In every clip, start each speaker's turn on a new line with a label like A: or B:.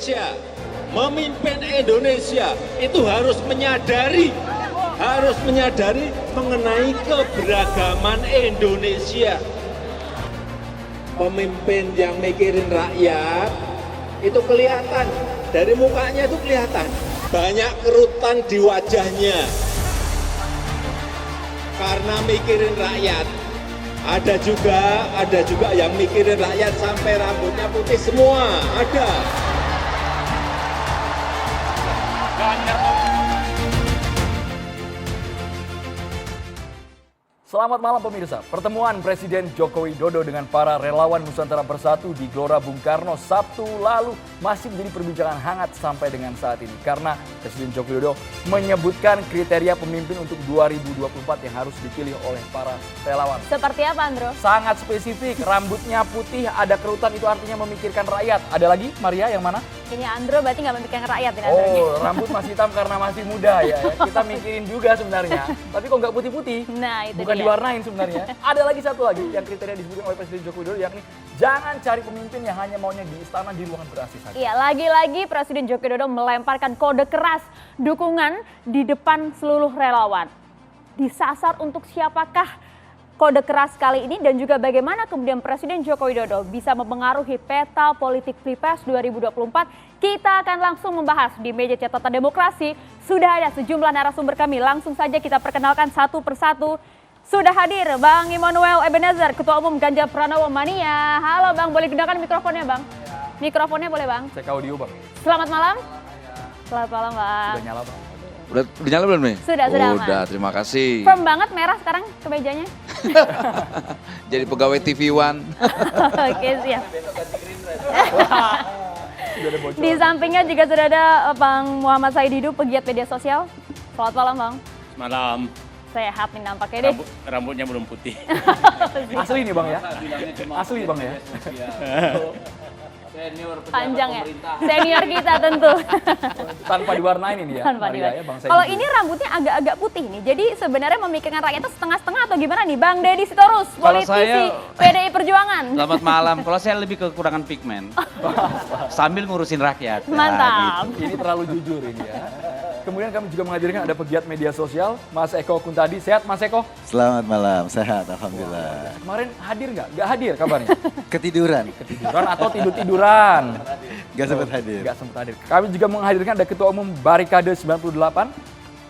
A: Indonesia, memimpin Indonesia itu harus menyadari mengenai keberagaman Indonesia. Pemimpin yang mikirin rakyat itu kelihatan, dari mukanya itu kelihatan. Banyak kerutan di wajahnya karena mikirin rakyat. Ada juga yang mikirin rakyat sampai rambutnya putih semua, ada.
B: Selamat malam pemirsa. Pertemuan Presiden Joko Widodo dengan para relawan Nusantara Bersatu di Gelora Bung Karno Sabtu lalu masih menjadi perbincangan hangat sampai dengan saat ini. Karena Presiden Joko Widodo menyebutkan kriteria pemimpin untuk 2024 yang harus dipilih oleh para relawan.
C: Seperti apa, Andro?
B: Sangat spesifik, rambutnya putih, ada kerutan, itu artinya memikirkan rakyat. Ada lagi, Maria, yang mana?
C: Ini Andro berarti nggak memikirkan rakyat ini Andro.
B: Oh, rambut masih hitam karena masih muda ya. Kita mikirin juga sebenarnya. Tapi kok nggak putih-putih?
C: Nah, itu
B: bukan
C: dia.
B: Diwarnain sebenarnya. Ada lagi satu lagi yang kriteria disebutkan oleh Presiden Joko Widodo, yakni jangan cari pemimpin yang hanya maunya di istana, di ruangan ber-AC saja.
C: Iya, lagi-lagi Presiden Joko Widodo melemparkan kode keras dukungan di depan seluruh relawan. Disasar untuk siapakah kode keras kali ini dan juga bagaimana kemudian Presiden Joko Widodo bisa mempengaruhi peta politik Pilpres 2024. Kita akan langsung membahas di meja catatan demokrasi. Sudah ada sejumlah narasumber kami, langsung saja kita perkenalkan satu persatu. Sudah hadir Bang Immanuel Ebenezer, Ketua Umum Ganjar Pranowo Mania. Halo Bang, boleh gunakan mikrofonnya Bang? Mikrofonnya boleh Bang?
B: Cek audio Bang.
C: Selamat malam. Selamat malam Bang.
B: Sudah nyala Bang.
D: Udah nyala belum nih?
C: Sudah,
D: Udah, terima kasih.
C: Firm banget merah sekarang kemejanya.
D: Jadi pegawai TV One.
C: Oke, siap. Di sampingnya juga sudah ada Bang Muhammad Said Didu, pegiat media sosial. Selamat malam Bang.
E: Malam.
C: Sehat nih nampaknya deh.
E: Rambutnya belum putih.
B: Asli nih Bang ya? Asli Bang ya?
C: Panjang ya? Senior kita tentu.
B: Tanpa diwarnain ini ya?
C: Tanpa
B: Maria,
C: diwarnain.
B: ya, Bang Said
C: Kalau
B: Didu.
C: ini rambutnya agak-agak putih nih. Jadi sebenarnya memikirkan rakyat itu setengah-setengah atau gimana nih? Bang Deddy Sitorus, politisi PDI Perjuangan.
F: Selamat malam. Kalau saya lebih kekurangan pigmen. Sambil ngurusin rakyat.
C: Mantap.
B: Ini terlalu jujur ini ya. Kemudian kami juga menghadirkan ada pegiat media sosial, Mas Eko Kuntadi. Sehat Mas Eko?
G: Selamat malam, sehat alhamdulillah.
B: Kemarin hadir nggak? Nggak hadir kabarnya?
G: Ketiduran,
B: Ketiduran atau tidur-tiduran?
G: gak sempat hadir.
B: Nggak sempat hadir. Kami juga menghadirkan ada Ketua Umum Barikade 98,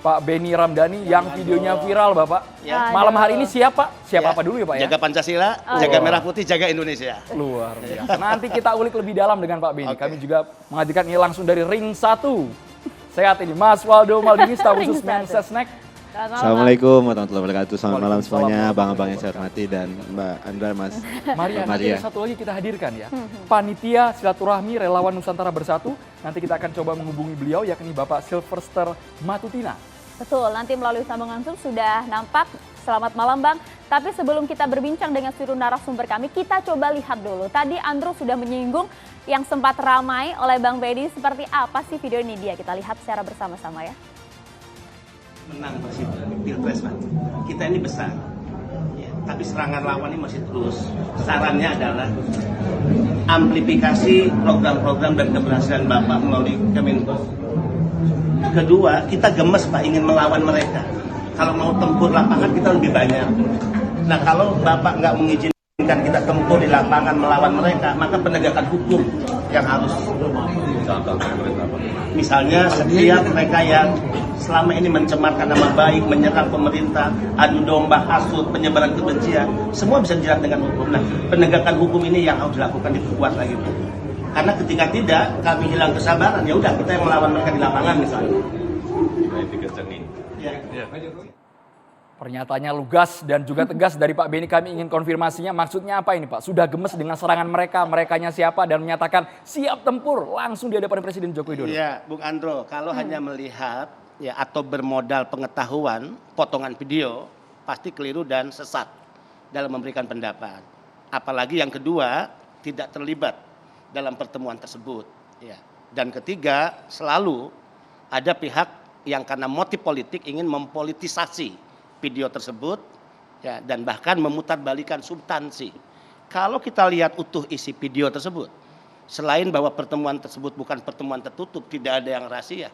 B: Pak Benny Ramdhani yang videonya viral Bapak.
E: Ya.
B: Malam hari ini siapa? Siapa
E: Ya.
B: apa dulu ya Pak ya?
E: Jaga Pancasila, jaga merah putih, jaga Indonesia.
B: Luar biasa. Nanti kita ulik lebih dalam dengan Pak Benny.
E: Oke.
B: Kami juga menghadirkan ini langsung dari Ring 1. Sehat ini Mas Waldo Maldini, staf khusus
C: Ring 1.
B: Mensesnek.
H: Assalamualaikum warahmatullahi wabarakatuh. Selamat malam
B: Waalaikumsalam.
H: semuanya, abang-abang yang saya hormati dan Mbak Andra, Mas
B: Maria, nanti
H: Maria.
B: ada satu lagi kita hadirkan ya. Panitia Silaturahmi Relawan Nusantara Bersatu. Nanti kita akan coba menghubungi beliau yakni Bapak Sylvester Matutina.
C: Betul, nanti melalui sambungan Zoom sudah nampak. Selamat malam Bang. Tapi sebelum kita berbincang dengan seluruh narasumber kami, kita coba lihat dulu. Tadi Andrew sudah menyinggung yang sempat ramai oleh Bang Benny. Seperti apa sih video ini dia? Kita lihat secara bersama-sama ya.
I: Menang Pilpres Pak. Kita ini besar. Ya, tapi serangan lawan ini masih terus. Sarannya adalah amplifikasi program-program dan keberhasilan Bapak melalui Kemenko. Kedua, kita gemes Pak ingin melawan mereka. Kalau mau tempur lapangan kita lebih banyak. Nah kalau Bapak nggak mengizinkan kita tempur di lapangan melawan mereka, maka penegakan hukum yang harus. Misalnya setiap mereka yang selama ini mencemarkan nama baik, menyerang pemerintah, adu domba, hasut, penyebaran kebencian, semua bisa dijerat dengan hukum. Nah penegakan hukum ini yang harus dilakukan, diperkuat lagi. Karena ketika tidak, kami hilang kesabaran, ya udah kita yang melawan mereka di lapangan misalnya. Ya.
B: Pernyataannya lugas dan juga tegas dari Pak Benny. Kami ingin konfirmasinya, maksudnya apa ini Pak? Sudah gemes dengan serangan mereka, merekanya siapa, dan menyatakan siap tempur langsung di hadapan Presiden Joko Widodo.
I: Iya, Bung Andro, kalau hanya melihat ya atau bermodal pengetahuan, potongan video, pasti keliru dan sesat dalam memberikan pendapat. Apalagi yang kedua, tidak terlibat dalam pertemuan tersebut. Ya. Dan ketiga, selalu ada pihak yang karena motif politik ingin mempolitisasi video tersebut ya, dan bahkan memutarbalikan substansi. Kalau kita lihat utuh isi video tersebut, Selain bahwa pertemuan tersebut bukan pertemuan tertutup, tidak ada yang rahasia.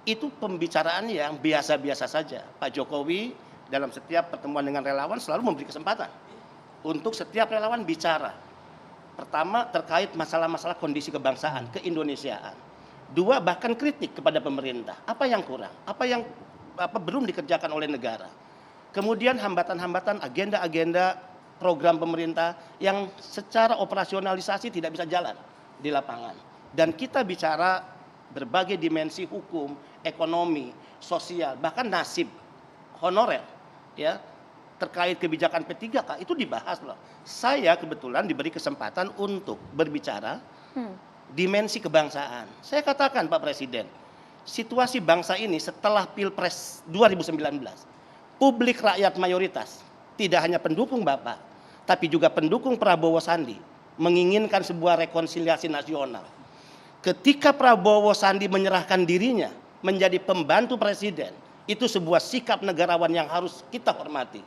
I: Itu pembicaraan yang biasa-biasa saja. Pak Jokowi dalam setiap pertemuan dengan relawan selalu memberi kesempatan untuk setiap relawan bicara. Pertama, terkait masalah-masalah kondisi kebangsaan, keindonesiaan. Dua, bahkan kritik kepada pemerintah. Apa yang kurang? Apa yang belum dikerjakan oleh negara? Kemudian hambatan-hambatan, agenda-agenda program pemerintah yang secara operasionalisasi tidak bisa jalan di lapangan. Dan kita bicara berbagai dimensi hukum, ekonomi, sosial, bahkan nasib honorer, ya, terkait kebijakan P3K itu dibahas loh. Saya kebetulan diberi kesempatan untuk berbicara dimensi kebangsaan. Saya katakan Pak Presiden, situasi bangsa ini setelah Pilpres 2019, publik rakyat mayoritas, tidak hanya pendukung Bapak, tapi juga pendukung Prabowo Sandi, menginginkan sebuah rekonsiliasi nasional. Ketika Prabowo Sandi menyerahkan dirinya menjadi pembantu presiden, itu sebuah sikap negarawan yang harus kita hormati.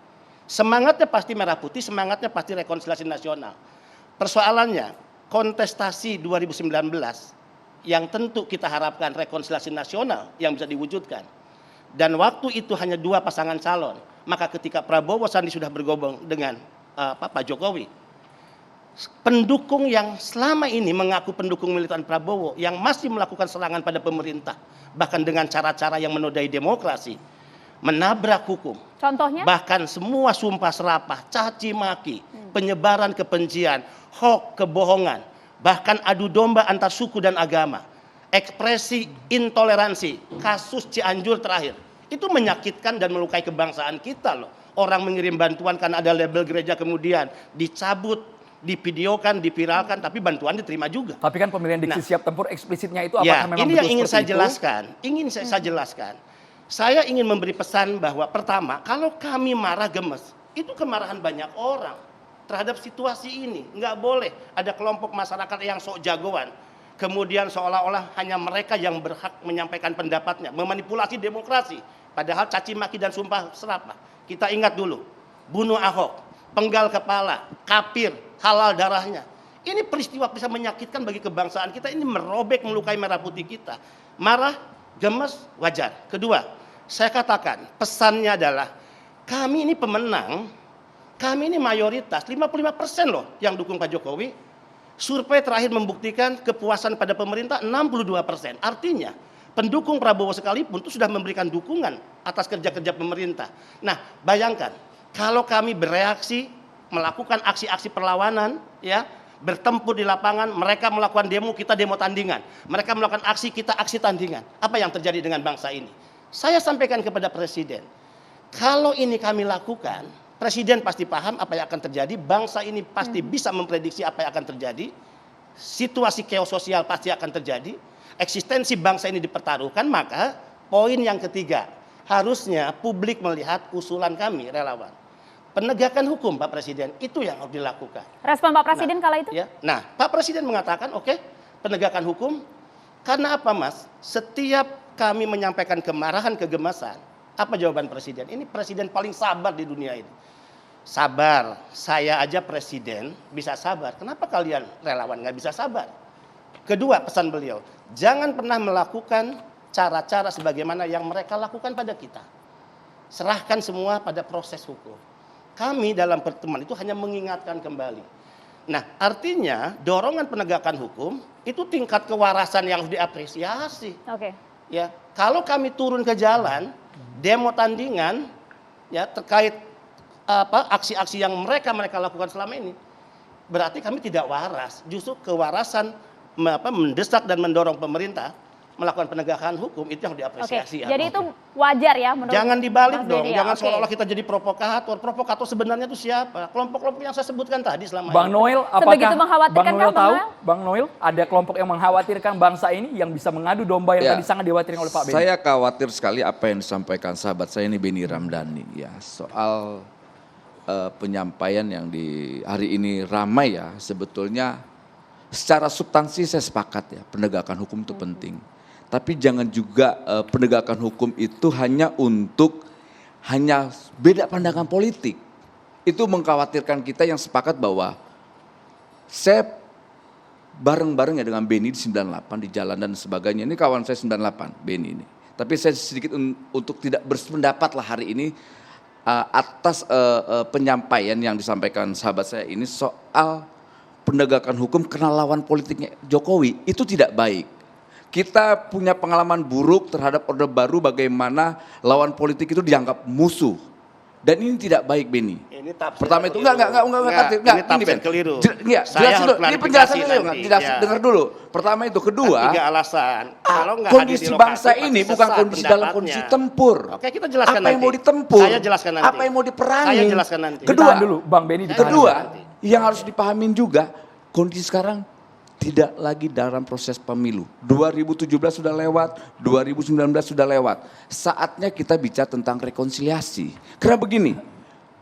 I: Semangatnya pasti merah putih, semangatnya pasti rekonsiliasi nasional. Persoalannya, kontestasi 2019 yang tentu kita harapkan rekonsiliasi nasional yang bisa diwujudkan. Dan waktu itu hanya 2 pasangan calon, maka ketika Prabowo Sandi sudah bergabung dengan Pak Jokowi, pendukung yang selama ini mengaku pendukung militan Prabowo yang masih melakukan serangan pada pemerintah, bahkan dengan cara-cara yang menodai demokrasi, menabrak hukum.
C: Contohnya?
I: Bahkan semua sumpah serapah, caci maki, penyebaran kebencian, hoax, kebohongan, bahkan adu domba antar suku dan agama, ekspresi intoleransi, kasus Cianjur terakhir. Itu menyakitkan dan melukai kebangsaan kita loh. Orang mengirim bantuan karena ada label gereja kemudian dicabut, divideokan, diviralkan, tapi bantuan diterima juga.
B: Tapi kan pemilihan diksi siap tempur eksplisitnya itu
I: Ya,
B: apakah memang
I: ini
B: betul
I: yang ingin
B: seperti
I: saya jelaskan. Saya jelaskan. Saya ingin memberi pesan bahwa pertama, kalau kami marah gemes, itu kemarahan banyak orang terhadap situasi ini. Nggak boleh ada kelompok masyarakat yang sok jagoan. Kemudian seolah-olah hanya mereka yang berhak menyampaikan pendapatnya, memanipulasi demokrasi. Padahal caci maki dan sumpah serapah. Kita ingat dulu, bunuh Ahok, penggal kepala, kafir, halal darahnya. Ini peristiwa bisa menyakitkan bagi kebangsaan kita, ini merobek, melukai merah putih kita. Marah, gemes, wajar. Kedua, saya katakan pesannya adalah kami ini pemenang, kami ini mayoritas, 55% loh yang dukung Pak Jokowi. Survei terakhir membuktikan kepuasan pada pemerintah 62%. Artinya pendukung Prabowo sekalipun itu sudah memberikan dukungan atas kerja-kerja pemerintah. Nah, bayangkan kalau kami bereaksi, melakukan aksi-aksi perlawanan, ya, bertempur di lapangan, mereka melakukan demo, kita demo tandingan. Mereka melakukan aksi, kita aksi tandingan. Apa yang terjadi dengan bangsa ini? Saya sampaikan kepada Presiden, kalau ini kami lakukan, Presiden pasti paham apa yang akan terjadi, bangsa ini pasti bisa memprediksi apa yang akan terjadi, situasi chaos sosial pasti akan terjadi, eksistensi bangsa ini dipertaruhkan, maka poin yang ketiga, harusnya publik melihat usulan kami relawan. Penegakan hukum Pak Presiden, itu yang harus dilakukan.
C: Respon Pak Presiden kala itu?
I: Ya, nah, Pak Presiden mengatakan, oke, penegakan hukum, karena apa Mas? Setiap kami menyampaikan kemarahan, kegemasan, apa jawaban Presiden? Ini Presiden paling sabar di dunia ini. Sabar, saya aja Presiden bisa sabar. Kenapa kalian relawan nggak bisa sabar? Kedua, pesan beliau, jangan pernah melakukan cara-cara sebagaimana yang mereka lakukan pada kita. Serahkan semua pada proses hukum. Kami dalam pertemuan itu hanya mengingatkan kembali. Nah, artinya dorongan penegakan hukum itu tingkat kewarasan yang harus diapresiasi.
C: Oke.
I: Ya, kalau kami turun ke jalan, demo tandingan, ya terkait aksi-aksi yang mereka lakukan selama ini, berarti kami tidak waras. Justru kewarasan mendesak dan mendorong pemerintah melakukan penegakan hukum itu yang diapresiasi.
C: Oke. Jadi itu wajar ya menurut
I: Jangan dibalik
C: Mas
I: dong,
C: Dedi,
I: jangan
C: oke.
I: seolah-olah kita jadi provokator. Provokator sebenarnya itu siapa? Kelompok-kelompok yang saya sebutkan tadi selama
B: Bang
I: ini.
B: Noel,
C: Sebegitu
B: apakah
C: mengkhawatirkan
B: Bang Noel
C: kah, Bang
B: tahu?
C: Noel?
B: Bang Noel, ada kelompok yang mengkhawatirkan bangsa ini yang bisa mengadu domba yang
D: Ya.
B: tadi sangat dikhawatirkan oleh Pak Benny.
D: Saya khawatir sekali apa yang disampaikan sahabat saya ini Benny Ramdhani ya soal penyampaian yang di hari ini ramai ya, sebetulnya secara substansi saya sepakat ya, penegakan hukum itu penting. Tapi jangan juga penegakan hukum itu hanya beda pandangan politik. Itu mengkhawatirkan kita yang sepakat bahwa saya bareng-bareng ya dengan Beni di 98 di jalan dan sebagainya. Ini kawan saya 98, Beni ini. Tapi saya sedikit untuk tidak berpendapat lah hari ini atas penyampaian yang disampaikan sahabat saya ini soal penegakan hukum karena lawan politiknya Jokowi. Itu tidak baik. Kita punya pengalaman buruk terhadap Orde Baru bagaimana lawan politik itu dianggap musuh. Dan ini tidak baik, Beni.
I: Ini tafsir
D: Pertama itu
I: keliru. Ini tafsir keliru. Saya harus
D: Ini penjelasan dulu,
I: nanti.
D: dengar dulu. Pertama itu, kedua,
I: Tiga alasan. Kalau nggak
D: kondisi
I: hadir di
D: bangsa
I: lokasi,
D: ini
I: pasti
D: bukan
I: sesat
D: kondisi dalam
I: pendapatnya.
D: kondisi tempur.
I: Oke, kita jelaskan
D: apa yang
I: nanti.
D: mau ditempur?
I: Saya jelaskan nanti.
D: Apa yang mau diperangi?
I: Saya jelaskan nanti.
D: Kedua,
B: Ditahan dulu, Bang Beni ditahan
D: kedua,
I: nanti.
D: yang harus dipahamin juga, kondisi sekarang tidak lagi dalam proses pemilu. 2017 sudah lewat, 2019 sudah lewat. Saatnya kita bicara tentang rekonsiliasi. Karena begini,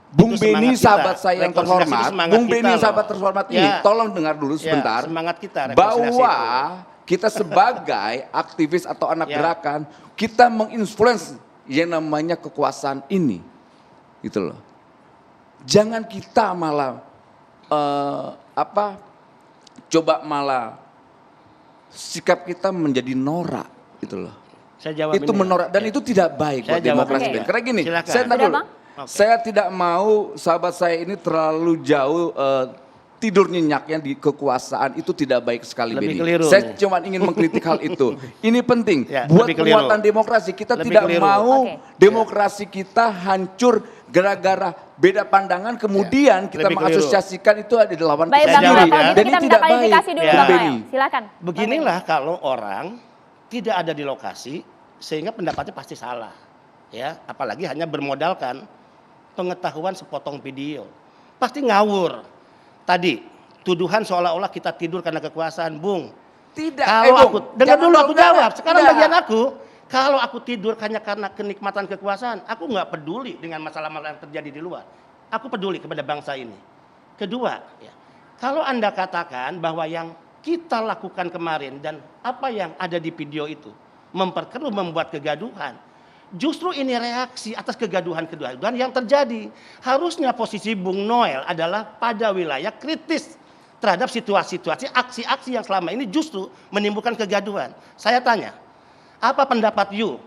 D: Bung
I: Itu
D: Beni
I: semangat
D: sahabat
I: kita.
D: saya yang
I: Rekonsiliasi itu
D: terhormat,
I: semangat
D: Bung
I: kita
D: Beni
I: loh.
D: sahabat terhormat ini,
I: Ya.
D: tolong dengar dulu sebentar.
I: Semangat kita rekonsiliasi
D: Bahwa
I: itu.
D: kita sebagai aktivis atau anak
I: Ya.
D: gerakan, kita menginfluence yang namanya kekuasaan ini. Gitu loh. Jangan kita malah coba malah sikap kita menjadi norak gitu loh.
I: Saya jawab
D: Itu
I: ini.
D: menolak dan itu tidak baik
I: Saya
D: buat
I: jawab
D: demokrasi.
C: ini.
D: Karena gini,
I: Silakan.
D: saya ntar
C: Sudah,
D: dulu.
C: Bang?
I: Oke.
D: Saya tidak mau sahabat saya ini terlalu jauh tidur nyenyaknya di kekuasaan, itu tidak baik sekali,
I: Lebih
D: Beni.
I: keliru
D: Saya
I: nih.
D: cuma ingin mengkritik hal itu. Ini penting
I: Ya,
D: buat
I: lebih keliru.
D: penguatan demokrasi. Kita
I: Lebih
D: tidak
I: keliru.
D: mau
C: Oke.
D: demokrasi kita hancur gara-gara beda pandangan, kemudian kita
I: Lebih keliru.
D: mengasosiasikan itu ada di lawan
C: Baik,
D: kita
C: Bang
I: jawab
C: Noel,
D: sendiri.
C: kalau
I: ya.
C: gitu
D: Dan
C: kita
D: ini
C: minta
D: tidak baik.
C: klarifikasi dulu,
I: Ya.
C: Bang
D: Beni.
C: Noel. Silakan. Bang
I: Beginilah kalau orang tidak ada di lokasi sehingga pendapatnya pasti salah. Ya, apalagi hanya bermodalkan pengetahuan sepotong video. Pasti ngawur. Tadi tuduhan seolah-olah kita tidur karena kekuasaan, Bung.
D: Tidak.
I: Kalau
D: Bung,
I: aku dengar
D: jangan
I: dulu aku
D: tahu
I: jawab.
D: banget.
I: Sekarang
D: Tidak.
I: bagian aku, kalau aku tidur hanya karena kenikmatan kekuasaan, aku nggak peduli dengan masalah-masalah yang terjadi di luar. Aku peduli kepada bangsa ini. Kedua, ya, kalau Anda katakan bahwa yang kita lakukan kemarin dan apa yang ada di video itu memperkeruh, membuat kegaduhan, justru ini reaksi atas kegaduhan-kegaduhan yang terjadi. Harusnya posisi Bung Noel adalah pada wilayah kritis terhadap situasi-situasi, aksi-aksi yang selama ini justru menimbulkan kegaduhan. Saya tanya, apa pendapat you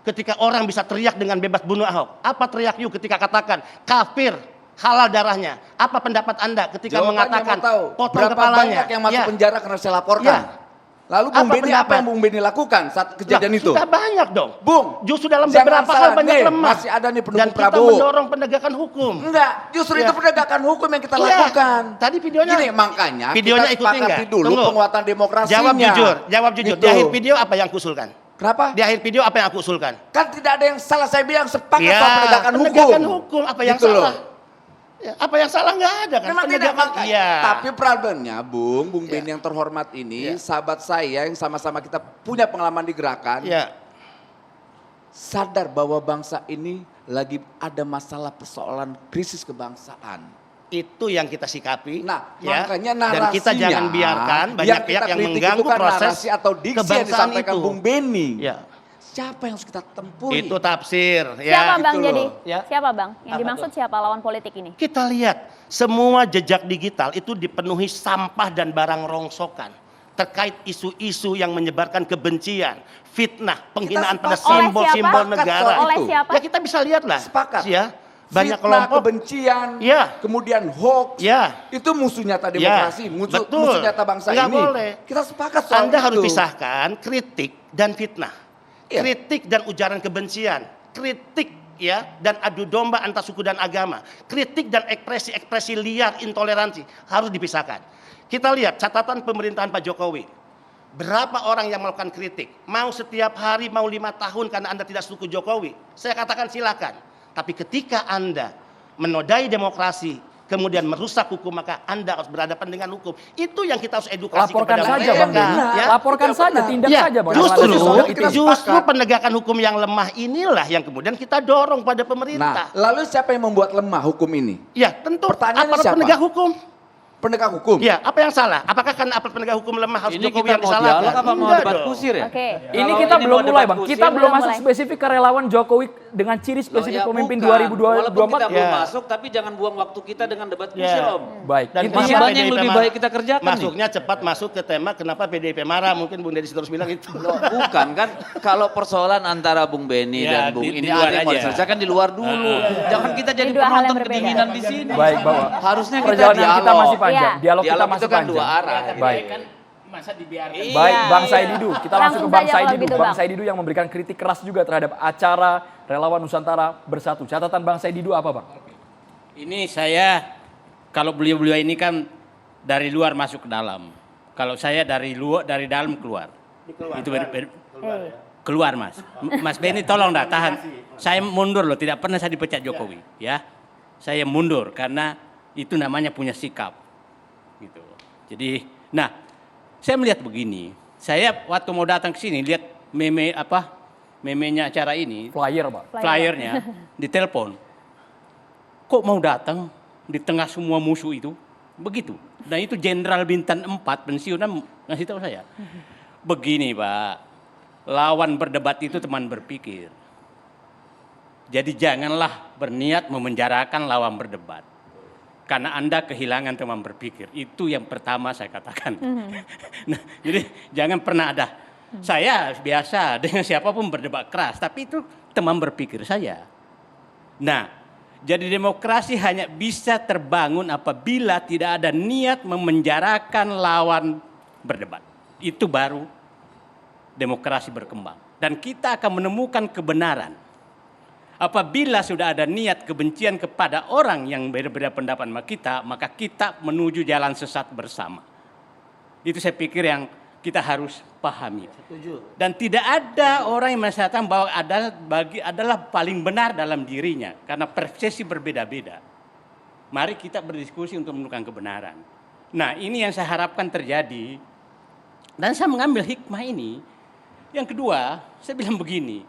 I: ketika orang bisa teriak dengan bebas bunuh Ahok? Apa teriak you ketika katakan kafir, halal darahnya? Apa pendapat Anda ketika
D: Jawabannya
I: mengatakan
D: mau tahu,
I: potong
D: berapa
I: kepalanya?
D: banyak yang masuk
I: Ya.
D: penjara karena saya laporkan?
I: Ya.
D: Lalu Bung
I: Apa
D: Beni apa
I: pendapat?
D: yang Bung Beni lakukan saat kejadian
I: Lah,
D: itu?
I: sudah banyak dong.
D: Bung,
I: Justru dalam
D: jangan
I: beberapa hal
D: salah
I: banyak
D: nih,
I: lemah.
D: masih ada nih pendukung
I: Dan kita
D: Prabowo.
I: mendorong penegakan hukum.
D: Enggak, justru
I: Ya.
D: itu penegakan hukum yang kita
I: Iya.
D: lakukan.
I: Tadi videonya-
D: Gini, makanya
I: videonya
D: kita
I: ikutin
D: sepakati
I: nggak?
D: dulu
I: Tunggu.
D: penguatan demokrasinya.
I: Jawab jujur, jawab jujur.
D: Gitu.
I: Di akhir video apa yang aku usulkan?
D: Kenapa?
I: Di akhir video apa yang aku usulkan?
D: Kan tidak ada yang salah, saya bilang sepakat
I: Ya,
D: soal penegakan
I: hukum. Apa yang
D: Gitu loh.
I: salah? Ya, apa yang salah nggak ada kan?
D: Memang tidak makanya.
I: Iya.
D: Tapi problemnya Bung
I: Ya.
D: Beni yang terhormat ini,
I: Ya.
D: sahabat saya yang sama-sama kita punya pengalaman di gerakan,
I: Ya.
D: sadar bahwa bangsa ini lagi ada masalah persoalan krisis kebangsaan.
I: Itu yang kita sikapi.
D: Nah,
I: ya.
D: makanya
I: Dan
D: narasinya
I: kita jangan biarkan banyak
D: yang
I: pihak
D: kita
I: yang
D: kritik
I: mengganggu
D: itu kan
I: proses
D: narasi atau diksi yang
I: kebangsaan
D: disampaikan
I: itu.
D: Bung Beni.
I: Ya.
D: Siapa yang harus kita tempuri?
I: Itu tafsir.
C: Siapa
I: Ya.
C: Bang
D: gitu
C: jadi?
D: loh.
I: Ya.
C: Siapa Bang? Yang
I: Apa
C: dimaksud
I: tuh?
C: siapa lawan politik ini?
I: Kita lihat semua jejak digital itu dipenuhi sampah dan barang rongsokan terkait isu-isu yang menyebarkan kebencian, fitnah, penghinaan pada
D: sepakat.
C: Oleh
I: simbol-simbol
D: siapa?
I: negara.
D: Sepakat
C: Oleh
D: Itu.
C: siapa?
I: Ya kita bisa lihatlah.
D: Sepakat.
I: Ya. Banyak
D: Fitnah,
I: kelompok.
D: kebencian,
I: Ya.
D: kemudian hoax,
I: Ya.
D: itu musuh nyata demokrasi,
I: Ya,
D: musuh,
I: betul.
D: musuh nyata bangsa
I: Nggak
D: ini.
I: boleh.
D: Kita sepakat soal
I: Anda
D: itu.
I: harus pisahkan kritik dan fitnah.
D: Iya.
I: Kritik dan ujaran kebencian. Kritik ya dan adu domba antar suku dan agama. Kritik dan ekspresi-ekspresi liar intoleransi harus dipisahkan. Kita lihat catatan pemerintahan Pak Jokowi. Berapa orang yang melakukan kritik? Mau setiap hari, mau 5 tahun karena Anda tidak setuju Jokowi. Saya katakan silakan. Tapi ketika Anda menodai demokrasi, kemudian merusak hukum, maka Anda harus berhadapan dengan hukum. Itu yang kita harus edukasi
B: Laporkan
I: kepada
B: saja
I: mereka.
B: Bang Beni.
I: Ya.
B: Laporkan saja, tindak
I: Ya,
B: saja Bang.
I: justru,
B: Jangan soal itu.
I: justru penegakan hukum yang lemah inilah yang kemudian kita dorong pada
D: Nah,
I: pemerintah.
D: lalu siapa yang membuat lemah hukum ini?
I: Ya tentu
D: Pertanyaannya
I: aparat
D: siapa?
I: penegak hukum.
D: Penegak hukum.
I: Ya, apa yang salah? Apakah karena aparat penegak hukum lemah harus
F: Ini
I: Jokowi
F: kita
I: yang
F: mau
I: disalahkan?
F: dialog apa mau
I: Enggak
F: debat
I: dong.
F: kusir ya?
C: Oke.
B: Ini
F: Kalau
B: kita
F: ini
B: belum
F: mau
B: mulai
F: debat
B: Bang.
F: kusir,
B: Kita belum
C: belum
B: masuk
C: mulai.
B: spesifik ke relawan Jokowi dengan ciri spesifik pemimpin
F: Walaupun kita
B: 2024.
F: belum
I: Ya.
F: masuk, tapi jangan buang waktu kita dengan debat kusir,
I: Ya.
F: Om.
B: Baik.
I: Dan
B: Intinya
F: Masih
I: kenapa
F: banyak yang
I: PDIP
F: lebih
I: marah?
F: baik kita kerjakan nih.
I: Masuknya cepat masuk ke tema kenapa PDIP marah, mungkin Bung Deddy terus bilang itu.
F: Loh, bukan kan, kalau persoalan antara Bung Beni
I: Ya,
F: dan Bung
I: di
F: ini
I: luar
F: ada yang mau
I: aja.
F: diselesaikan di luar dulu. Jangan kita jadi
C: Ini dua hal yang
F: penonton
C: berbeda.
F: kedinginan di sini.
B: Baik, Bapak.
F: Harusnya kita
B: Perjalanan kita
F: dialog.
B: masih panjang.
C: Iya.
B: Dialog kita
F: Dialog
B: masih
F: itu kan
B: panjang.
F: dua arah.
B: Baik.
I: Masa dibiarkan?
F: Iya.
B: Baik, Bang Saididu. Kita langsung ke
C: Langsung
B: Bang
C: saja kalau
B: Saididu.
C: gitu,
B: Bang
C: Bang.
B: Saididu yang memberikan kritik keras juga terhadap acara Relawan Nusantara Bersatu. Catatan Bang Saididu apa, Bang?
E: Ini saya, kalau beliau-beliau ini kan dari luar masuk ke dalam. Kalau saya dari luar, dari dalam keluar. Itu keluar, Mas. Mas Beni tolong dah tahan. Saya mundur loh, tidak pernah saya dipecat Jokowi, ya. Saya mundur karena itu namanya punya sikap. Gitu. Jadi, nah, saya melihat begini. Saya waktu mau datang ke sini lihat memenya acara ini,
B: Flyer, Pak.
E: flyernya ditelepon. Kok mau datang di tengah semua musuh itu? Begitu. Dan itu Jenderal Bintang 4 pensiunan ngasih tahu saya. Begini, Pak. Lawan berdebat itu teman berpikir. Jadi janganlah berniat memenjarakan lawan berdebat. Karena Anda kehilangan teman berpikir. Itu yang pertama saya katakan. Nah, jadi jangan pernah ada. Saya biasa dengan siapapun berdebat keras. Tapi itu teman berpikir saya. Nah, jadi demokrasi hanya bisa terbangun apabila tidak ada niat memenjarakan lawan berdebat. Itu baru demokrasi berkembang. Dan kita akan menemukan kebenaran. Apabila sudah ada niat kebencian kepada orang yang berbeda pendapat sama kita, maka kita menuju jalan sesat bersama. Itu saya pikir yang kita harus pahami. Dan tidak ada orang yang mengatakan bahwa adalah paling benar dalam dirinya, karena persepsi berbeda-beda. Mari kita berdiskusi untuk menemukan kebenaran. Nah, ini yang saya harapkan terjadi. Dan saya mengambil hikmah ini. Yang kedua, saya bilang begini.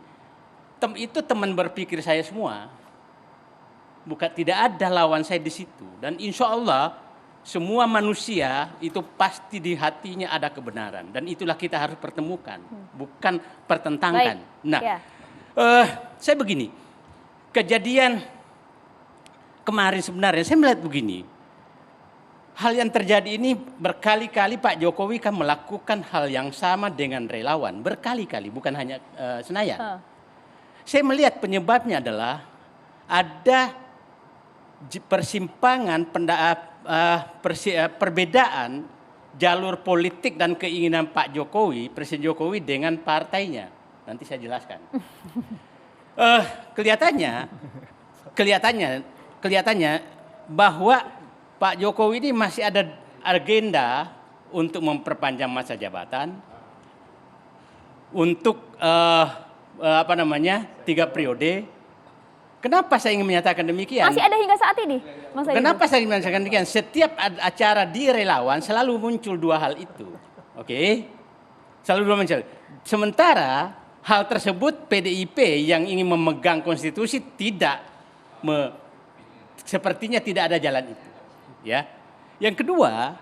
E: Itu teman berpikir saya semua. Bukan, tidak ada lawan saya di situ. Dan insya Allah semua manusia itu pasti di hatinya ada kebenaran. Dan itulah kita harus pertemukan. Bukan pertentangkan.
C: Baik.
E: Nah,
C: Ya.
E: saya begini. Kejadian kemarin sebenarnya saya melihat begini. Hal yang terjadi ini berkali-kali Pak Jokowi kan melakukan hal yang sama dengan relawan. Berkali-kali, bukan hanya Senayan. Saya melihat penyebabnya adalah ada persimpangan perbedaan jalur politik dan keinginan Pak Jokowi, Presiden Jokowi dengan partainya. Nanti saya jelaskan. Kelihatannya bahwa Pak Jokowi ini masih ada agenda untuk memperpanjang masa jabatan, untuk 3 periode. Kenapa saya ingin menyatakan demikian?
C: Masih ada hingga saat ini, Mas Saididu?
E: Kenapa saya ingin menyatakan demikian? Setiap acara di relawan selalu muncul dua hal itu. Oke? Selalu dua muncul. Sementara hal tersebut PDIP yang ingin memegang konstitusi sepertinya tidak ada jalan itu. Ya. Yang kedua,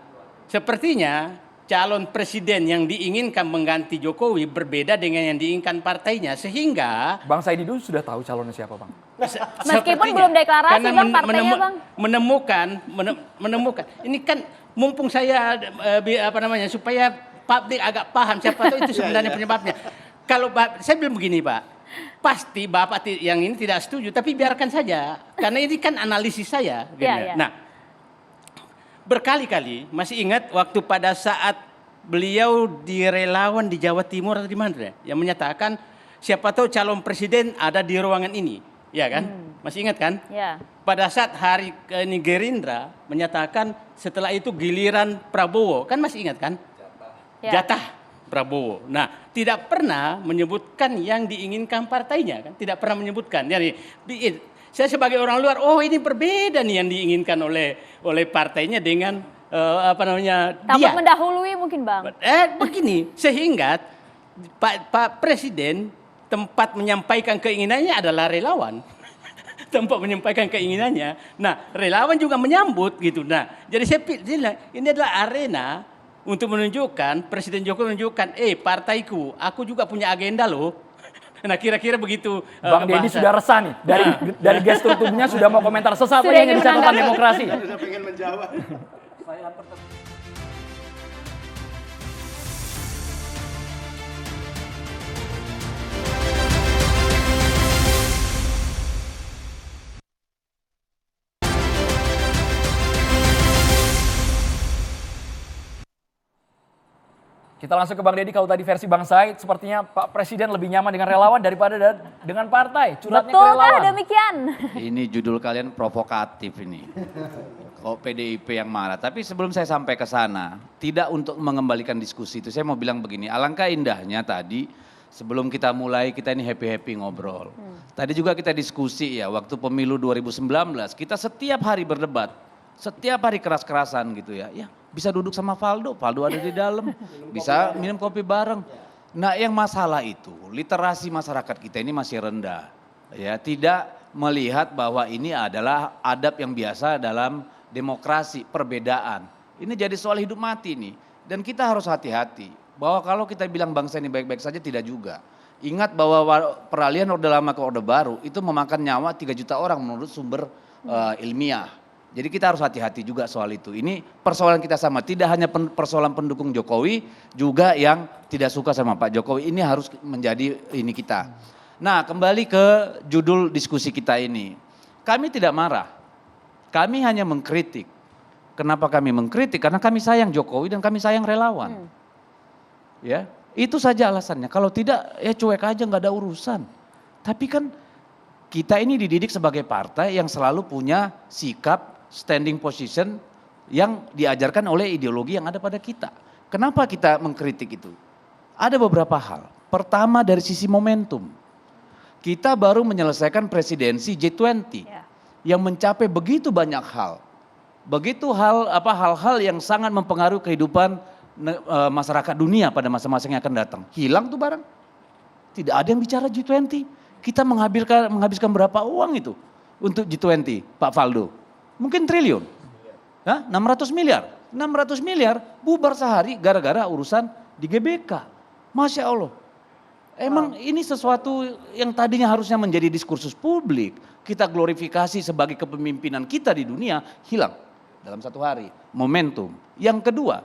E: sepertinya calon presiden yang diinginkan mengganti Jokowi berbeda dengan yang diinginkan partainya, sehingga
B: Bang Saididu sudah tahu calonnya siapa, Bang?
C: Meskipun belum deklarasi,
E: karena
C: Bang, partainya, Bang.
E: menemukan ini kan mumpung saya supaya publik agak paham siapa tahu itu sebenarnya penyebabnya. Kalau saya bilang begini, Pak, pasti Bapak yang ini tidak setuju, tapi biarkan saja karena ini kan analisis saya.
C: Ya.
E: Nah, berkali-kali masih ingat waktu pada saat beliau di relawan di Jawa Timur atau di mana ya, yang menyatakan siapa tahu calon presiden ada di ruangan ini, ya kan? Masih ingat kan?
C: Ya.
E: Pada saat hari ini Gerindra menyatakan setelah itu giliran Prabowo, kan masih ingat kan?
C: Ya.
E: Jatah Prabowo. Nah, tidak pernah menyebutkan yang diinginkan partainya, kan? Tidak pernah menyebutkan. Jadi saya sebagai orang luar, ini berbeda nih yang diinginkan oleh partainya dengan
C: Takut
E: dia.
C: mendahului mungkin, Bang.
E: Begini, sehingga Pak Presiden tempat menyampaikan keinginannya adalah relawan. tanpa menyampaikan keinginannya. Nah, relawan juga menyambut gitu. Nah, jadi saya bilang ini adalah arena untuk menunjukkan, Presiden Jokowi menunjukkan, partaiku, aku juga punya agenda loh. Nah, kira-kira begitu.
B: Bang Deddy
E: bahasa.
B: sudah resah nih, dari gestur tubuhnya sudah mau komentar sesaat
C: Sudah
B: lagi
C: ingin
B: di catatan
C: menanggapi.
B: demokrasi.
I: Sudah pengen menjawab.
B: Kita langsung ke Bang Deddy, kalau tadi versi Bang Said, sepertinya Pak Presiden lebih nyaman dengan relawan daripada dengan partai. Curhatnya ke
C: Betulkah
B: relawan.
C: demikian?
F: Ini judul kalian provokatif ini. Kok PDIP yang marah. Tapi sebelum saya sampai ke sana, tidak untuk mengembalikan diskusi itu, saya mau bilang begini, alangkah indahnya tadi sebelum kita mulai kita ini happy-happy ngobrol. Tadi juga kita diskusi ya, waktu pemilu 2019, kita setiap hari berdebat, setiap hari keras-kerasan gitu ya. Ya, bisa duduk sama Valdo ada di dalam, bisa minum kopi bareng. Nah, yang masalah itu literasi masyarakat kita ini masih rendah. Ya, tidak melihat bahwa ini adalah adab yang biasa dalam demokrasi, perbedaan. Ini jadi soal hidup mati nih. Dan kita harus hati-hati bahwa kalau kita bilang bangsa ini baik-baik saja, tidak juga. Ingat bahwa peralihan Orde Lama ke Orde Baru itu memakan nyawa 3 juta orang menurut sumber ilmiah. Jadi kita harus hati-hati juga soal itu. Ini persoalan kita sama, tidak hanya persoalan pendukung Jokowi, juga yang tidak suka sama Pak Jokowi. Ini harus menjadi ini kita. Nah, kembali ke judul diskusi kita ini. Kami tidak marah, kami hanya mengkritik. Kenapa kami mengkritik? Karena kami sayang Jokowi dan kami sayang relawan. Ya, itu saja alasannya. Kalau tidak, ya cuek aja, nggak ada urusan. Tapi kan kita ini dididik sebagai partai yang selalu punya sikap standing position yang diajarkan oleh ideologi yang ada pada kita. Kenapa kita mengkritik itu? Ada beberapa hal. Pertama dari sisi momentum. Kita baru menyelesaikan presidensi G20 yang mencapai begitu banyak hal. Begitu hal-hal yang sangat mempengaruhi kehidupan masyarakat dunia pada masa-masa yang akan datang. Hilang tuh barang. Tidak ada yang bicara G20. Kita menghabiskan berapa uang itu untuk G20, Pak Valdo? Mungkin triliun. 600 miliar. 600 miliar bubar sehari gara-gara urusan di GBK. Masya Allah. Emang ini sesuatu yang tadinya harusnya menjadi diskursus publik. Kita glorifikasi sebagai kepemimpinan kita di dunia, hilang dalam 1 hari. Momentum. Yang kedua,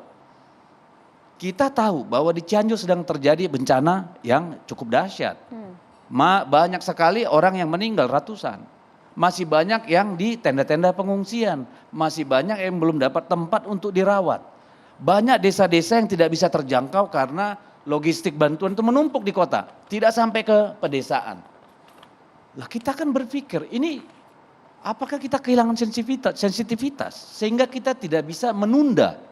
F: kita tahu bahwa di Cianjur sedang terjadi bencana yang cukup dahsyat. Banyak sekali orang yang meninggal, ratusan. Masih banyak yang di tenda-tenda pengungsian. Masih banyak yang belum dapat tempat untuk dirawat. Banyak desa-desa yang tidak bisa terjangkau karena logistik bantuan itu menumpuk di kota. Tidak sampai ke pedesaan. Lah kita kan berpikir, ini apakah kita kehilangan sensitivitas sehingga kita tidak bisa menunda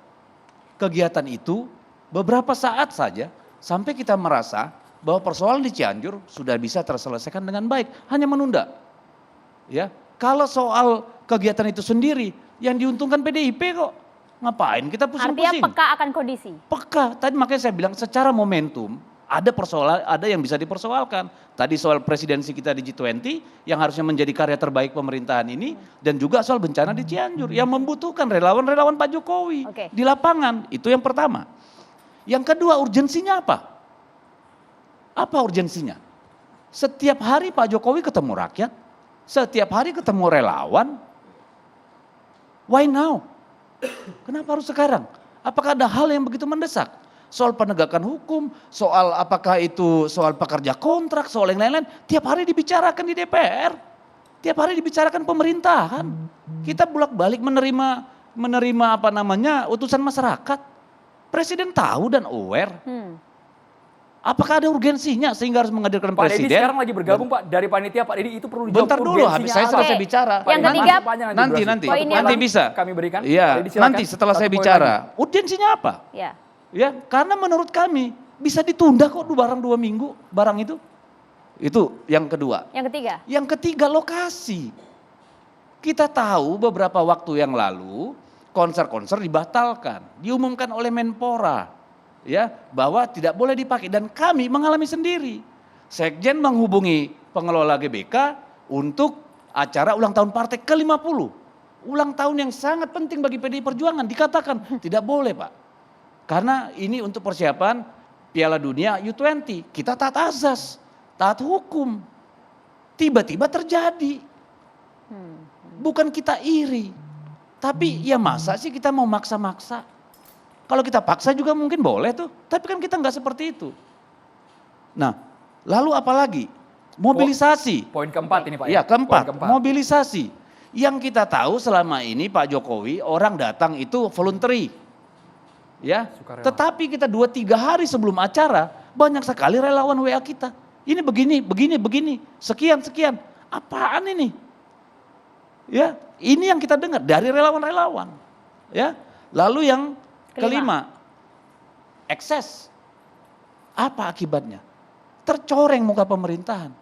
F: kegiatan itu beberapa saat saja sampai kita merasa bahwa persoalan di Cianjur sudah bisa terselesaikan dengan baik, hanya menunda. Ya, kalau soal kegiatan itu sendiri yang diuntungkan PDIP kok, ngapain kita pusing-pusing?
C: Artinya peka akan kondisi.
F: Peka, tadi makanya saya bilang secara momentum ada persoalan, ada yang bisa dipersoalkan. Tadi soal presidensi kita di G20 yang harusnya menjadi karya terbaik pemerintahan ini, dan juga soal bencana di Cianjur yang membutuhkan relawan-relawan Pak Jokowi di lapangan. Itu yang pertama. Yang kedua, urgensinya apa? Apa urgensinya? Setiap hari Pak Jokowi ketemu rakyat, setiap hari ketemu relawan. Why now? Kenapa harus sekarang? Apakah ada hal yang begitu mendesak? Soal penegakan hukum, soal apakah itu soal pekerja kontrak, soal yang lain-lain. Tiap hari dibicarakan di DPR. Tiap hari dibicarakan pemerintahan. Kita bolak-balik menerima utusan masyarakat. Presiden tahu dan aware. Apakah ada urgensinya sehingga harus menghadirkan
B: Pak
F: presiden?
B: Deddy sekarang lagi bergabung Pak dari panitia. Pak Deddy itu perlu dijawab.
F: Bentar dulu, habis saya selesai bicara.
C: Yang ketiga,
F: Nanti bisa.
B: Kami berikan.
F: Iya, nanti setelah saya bicara. Urgensinya apa? Ya, karena menurut kami bisa ditunda kok barang 2 minggu barang itu. Itu yang kedua. Yang ketiga lokasi. Kita tahu beberapa waktu yang lalu konser-konser dibatalkan, diumumkan oleh Menpora, ya, bahwa tidak boleh dipakai, dan kami mengalami sendiri. Sekjen menghubungi pengelola GBK untuk acara ulang tahun partai ke-50. Ulang tahun yang sangat penting bagi PDI Perjuangan. Dikatakan tidak boleh Pak. Karena ini untuk persiapan Piala Dunia U20. Kita taat azas, taat hukum. Tiba-tiba terjadi. Bukan kita iri. Tapi ya masa sih kita mau maksa-maksa. Kalau kita paksa juga mungkin boleh tuh. Tapi kan kita nggak seperti itu. Nah, lalu apa lagi? Mobilisasi.
B: Poin keempat ini Pak.
F: Ya, keempat.
B: Poin keempat.
F: Mobilisasi. Yang kita tahu selama ini Pak Jokowi orang datang itu voluntary. Ya.
B: Sukarela.
F: Tetapi kita 2-3 hari sebelum acara banyak sekali relawan WA kita. Ini begini. Sekian. Apaan ini? Ya, ini yang kita dengar dari relawan-relawan. Ya. Lalu yang kelima, ekses. Apa akibatnya? Tercoreng muka pemerintahan.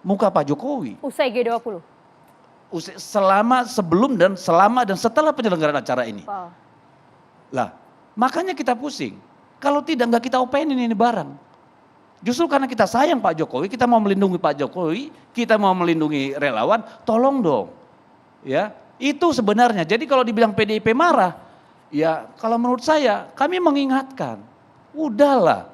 F: Muka Pak Jokowi.
C: Usai G20.
F: Sebelum dan selama dan setelah penyelenggaraan acara ini.
C: Wow.
F: Lah, makanya kita pusing. Kalau tidak nggak kita openin ini barang. Justru karena kita sayang Pak Jokowi, kita mau melindungi Pak Jokowi, kita mau melindungi relawan, tolong dong. Ya, itu sebenarnya. Jadi kalau dibilang PDIP marah, ya kalau menurut saya kami mengingatkan, udahlah.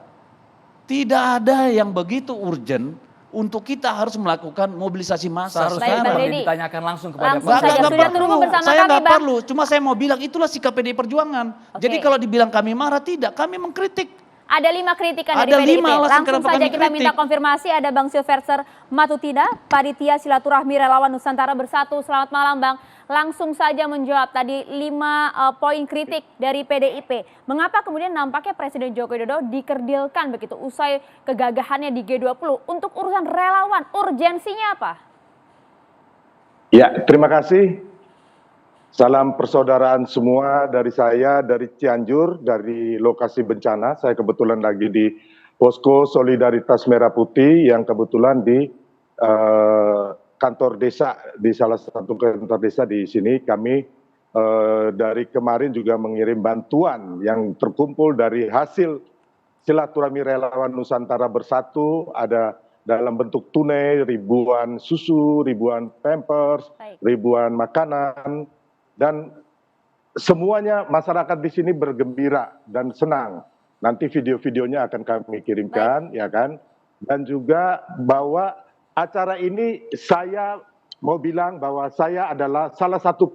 F: Tidak ada yang begitu urgent untuk kita harus melakukan mobilisasi massa.
B: Seharusnya
C: Bang Deddy.
B: ditanyakan langsung kepada
C: Langsung
B: Pak.
C: saja,
F: Nggak
C: sudah
F: perlu.
C: terhubung bersama
F: Saya
C: kami,
F: nggak
C: Bang.
F: perlu, cuma saya mau bilang itulah sikap PDI Perjuangan.
C: Oke.
F: Jadi kalau dibilang kami marah, tidak, kami mengkritik.
C: Ada 5 kritikan dari
F: Ada
C: PDIP.
F: 5 alasan
C: Langsung
F: kenapa
C: saja
F: kami
C: kita minta
F: kritik.
C: konfirmasi. Ada Bang Silverser Matutina, Panitia Silaturahmi Relawan Nusantara Bersatu. Selamat malam Bang. Langsung saja menjawab tadi 5 poin kritik dari PDIP. Mengapa kemudian nampaknya Presiden Joko Widodo dikerdilkan begitu usai kegagahannya di G20 untuk urusan relawan? Urgensinya apa?
J: Ya, terima kasih. Salam persaudaraan semua dari saya, dari Cianjur, dari lokasi bencana. Saya kebetulan lagi di Posko Solidaritas Merah Putih yang kebetulan di kantor desa, di salah satu kantor desa di sini. Kami dari kemarin juga mengirim bantuan yang terkumpul dari hasil silaturahmi relawan Nusantara Bersatu, ada dalam bentuk tunai, ribuan susu, ribuan pampers, ribuan makanan, dan semuanya masyarakat di sini bergembira dan senang. Nanti video-videonya akan kami kirimkan, ya kan. Dan juga bahwa acara ini saya mau bilang bahwa saya adalah salah satu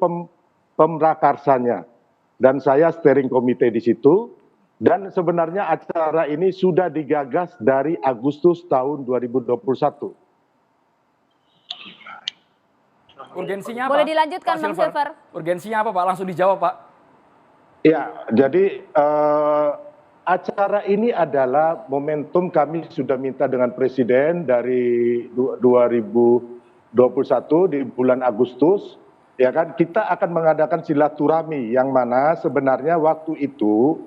J: pemrakarsanya. Dan saya steering komite di situ. Dan sebenarnya acara ini sudah digagas dari Agustus tahun 2021.
B: Urgensinya apa?
C: Boleh dilanjutkan
B: Pak
C: Bang Silver.
B: Urgensinya apa Pak? Langsung dijawab Pak.
J: Ya, jadi acara ini adalah momentum kami sudah minta dengan Presiden dari 2021 di bulan Agustus. Ya kan, kita akan mengadakan silaturahmi yang mana sebenarnya waktu itu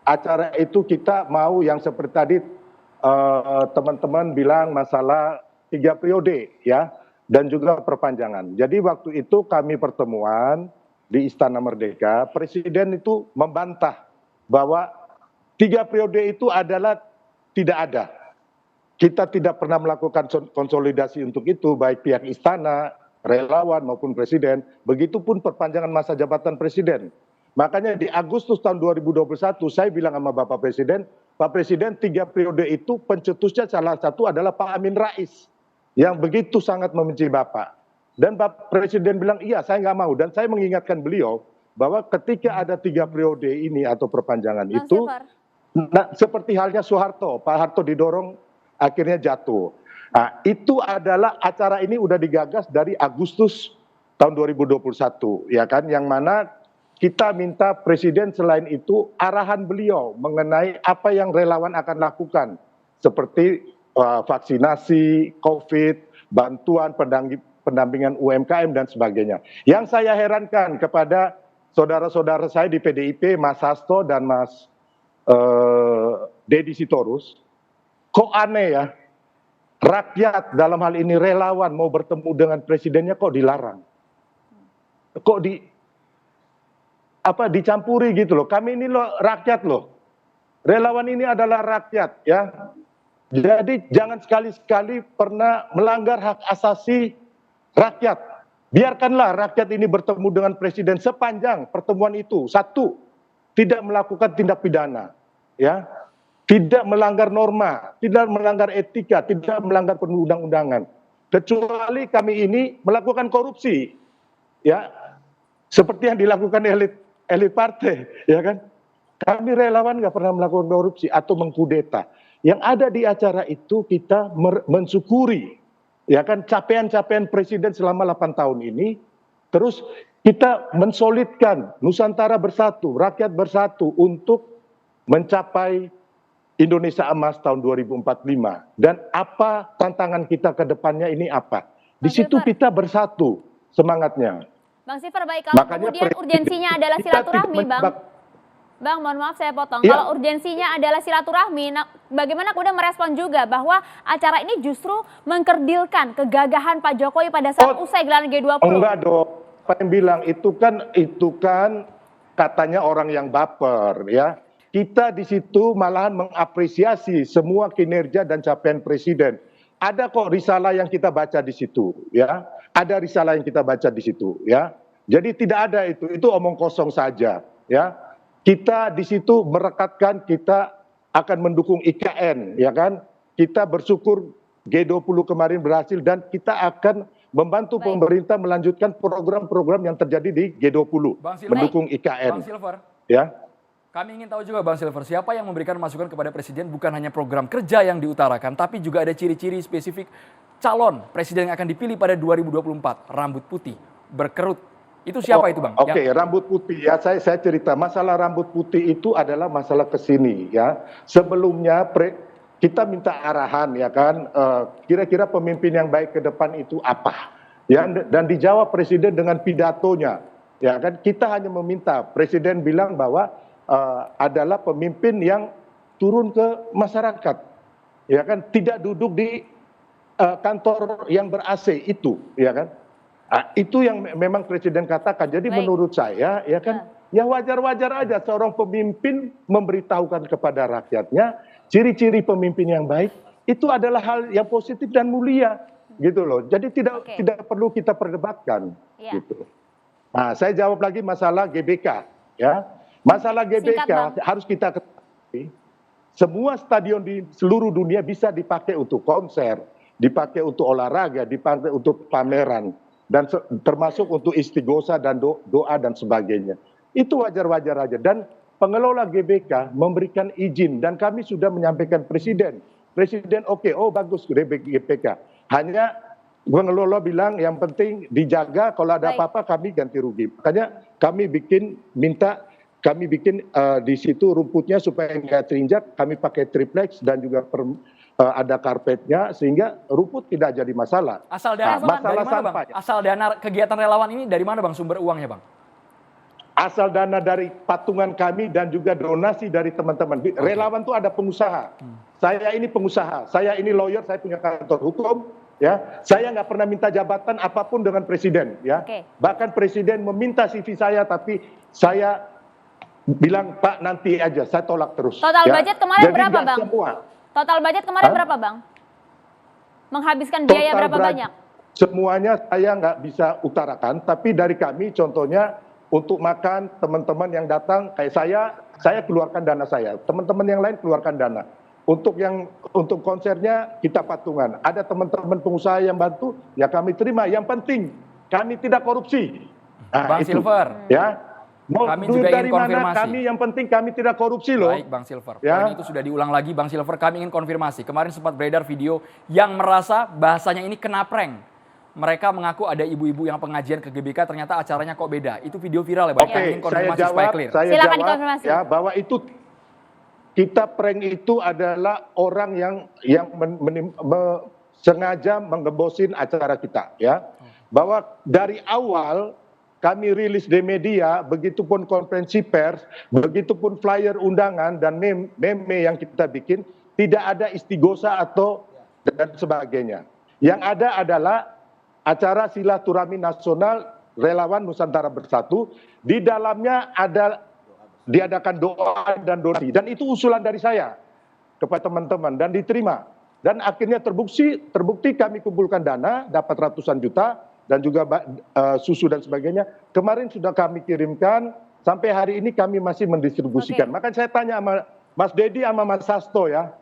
J: acara itu kita mau yang seperti tadi teman-teman bilang masalah 3 periode ya. Dan juga perpanjangan. Jadi waktu itu kami pertemuan di Istana Merdeka, Presiden itu membantah bahwa 3 periode itu adalah tidak ada. Kita tidak pernah melakukan konsolidasi untuk itu, baik pihak istana, relawan maupun Presiden. Begitupun perpanjangan masa jabatan Presiden. Makanya di Agustus tahun 2021 saya bilang sama Bapak Presiden, Pak Presiden 3 periode itu pencetusnya salah satu adalah Pak Amin Rais. Yang begitu sangat membenci Bapak. Dan Bapak Presiden bilang, iya saya nggak mau. Dan saya mengingatkan beliau bahwa ketika ada 3 periode ini atau perpanjangan itu, nah, seperti halnya Soeharto, Pak Harto didorong akhirnya jatuh. Nah, itu adalah acara ini udah digagas dari Agustus tahun 2021, ya kan? Yang mana kita minta Presiden selain itu arahan beliau mengenai apa yang relawan akan lakukan. Seperti vaksinasi, COVID, bantuan pendampingan UMKM dan sebagainya. Yang saya herankan kepada saudara-saudara saya di PDIP, Mas Hasto dan Mas Deddy Sitorus, kok aneh ya, rakyat dalam hal ini relawan mau bertemu dengan presidennya kok dilarang. Kok dicampuri gitu loh. Kami ini loh rakyat loh. Relawan ini adalah rakyat ya. Jadi jangan sekali-sekali pernah melanggar hak asasi rakyat. Biarkanlah rakyat ini bertemu dengan presiden sepanjang pertemuan itu. Satu, tidak melakukan tindak pidana, ya, tidak melanggar norma, tidak melanggar etika, tidak melanggar perundang-undangan. Kecuali kami ini melakukan korupsi, ya, seperti yang dilakukan elit partai, ya kan? Kami relawan nggak pernah melakukan korupsi atau mengkudeta. Yang ada di acara itu kita mensyukuri, ya kan, capaian-capaian presiden selama 8 tahun ini. Terus kita mensolidkan Nusantara bersatu, rakyat bersatu untuk mencapai Indonesia Emas tahun 2045. Dan apa tantangan kita ke depannya ini apa? Di situ kita bersatu semangatnya.
C: Bang Silver, baik, kalau
J: Makanya
C: kemudian urgensinya adalah silaturahmi, Bang. Bang, mohon maaf saya potong.
J: Ya.
C: Kalau urgensinya adalah silaturahmi, nah, bagaimana kemudian merespon juga bahwa acara ini justru mengkerdilkan kegagahan Pak Jokowi pada saat usai gelaran G20?
J: Enggak dong. Apa yang bilang itu kan katanya orang yang baper, ya. Kita di situ malahan mengapresiasi semua kinerja dan capaian presiden. Ada kok risalah yang kita baca di situ, ya. Ada risalah yang kita baca di situ, ya. Jadi tidak ada itu omong kosong saja, ya. Kita di situ merekatkan kita akan mendukung IKN, ya kan? Kita bersyukur G20 kemarin berhasil dan kita akan membantu pemerintah melanjutkan program-program yang terjadi di G20, mendukung IKN.
B: Bang Silver,
J: Ya.
B: kami ingin tahu juga Bang Silver, siapa yang memberikan masukan kepada Presiden bukan hanya program kerja yang diutarakan, tapi juga ada ciri-ciri spesifik calon Presiden yang akan dipilih pada 2024, rambut putih, berkerut. Itu siapa itu, Bang?
J: Oke, rambut putih ya, saya cerita. Masalah rambut putih itu adalah masalah kesini ya. Sebelumnya kita minta arahan ya kan, kira-kira pemimpin yang baik ke depan itu apa? Ya, dan dijawab Presiden dengan pidatonya. Ya kan, kita hanya meminta, Presiden bilang bahwa adalah pemimpin yang turun ke masyarakat. Ya kan, tidak duduk di kantor yang ber-AC itu, ya kan? Itu yang memang Presiden katakan. Jadi menurut saya, ya kan, ya wajar-wajar aja seorang pemimpin memberitahukan kepada rakyatnya ciri-ciri pemimpin yang baik itu adalah hal yang positif dan mulia, gitu loh. Jadi tidak perlu kita perdebatkan, gitu. Nah, saya jawab lagi masalah GBK, ya. Masalah GBK harus kita ketahui, semua stadion di seluruh dunia bisa dipakai untuk konser, dipakai untuk olahraga, dipakai untuk pameran, dan termasuk untuk istighosa dan doa dan sebagainya. Itu wajar-wajar aja. Dan pengelola GBK memberikan izin dan kami sudah menyampaikan Presiden. Presiden oke, bagus GBK. Hanya pengelola bilang yang penting dijaga, kalau ada apa-apa kami ganti rugi. Makanya kami bikin di situ rumputnya supaya nggak terinjak, kami pakai triplex dan juga ada karpetnya sehingga rumput tidak jadi masalah.
B: Asal dana dari mana, Bang? Asal dana kegiatan relawan ini dari mana, Bang, sumber uangnya, Bang?
J: Asal dana dari patungan kami dan juga donasi dari teman-teman. Relawan itu ada pengusaha. Saya ini pengusaha, saya ini lawyer, saya punya kantor hukum, ya. Saya nggak pernah minta jabatan apapun dengan Presiden, ya. Bahkan Presiden meminta CV saya, tapi saya bilang, Pak, nanti aja, saya tolak terus.
C: Total
J: ya.
C: budget kemarin
J: jadi
C: berapa, Bang?
J: Semua.
C: Total budget kemarin berapa, Bang? Menghabiskan biaya berapa banyak?
J: Semuanya saya nggak bisa utarakan, tapi dari kami contohnya untuk makan teman-teman yang datang, kayak saya keluarkan dana saya, teman-teman yang lain keluarkan dana. Untuk konsernya kita patungan. Ada teman-teman pengusaha yang bantu, ya kami terima. Yang penting kami tidak korupsi. Nah,
B: Bang Silver.
J: Ya.
B: Kami juga ingin konfirmasi.
J: Kami yang penting kami tidak korupsi loh.
B: Baik, Bang Silver. Poin itu sudah diulang lagi, Bang Silver. Kami ingin konfirmasi. Kemarin sempat beredar video yang merasa bahasanya ini kena prank. Mereka mengaku ada ibu-ibu yang pengajian ke GBK, ternyata acaranya kok beda. Itu video viral ya, Bang. Kami ingin konfirmasi supaya clear.
J: Saya jawab ya bahwa itu kita prank itu adalah orang yang sengaja menggembosin acara kita, ya. Bahwa dari awal kami rilis di media, begitupun konferensi pers, begitupun flyer undangan dan meme yang kita bikin, tidak ada istighosa atau dan sebagainya. Yang ada adalah acara silaturahmi nasional relawan Nusantara Bersatu, di dalamnya ada diadakan doa dan donasi, dan itu usulan dari saya kepada teman-teman dan diterima. Dan akhirnya terbukti kami kumpulkan dana, dapat ratusan juta, dan juga susu dan sebagainya. Kemarin sudah kami kirimkan, sampai hari ini kami masih mendistribusikan. Makanya saya tanya sama Mas Dedi sama Mas Sasto ya,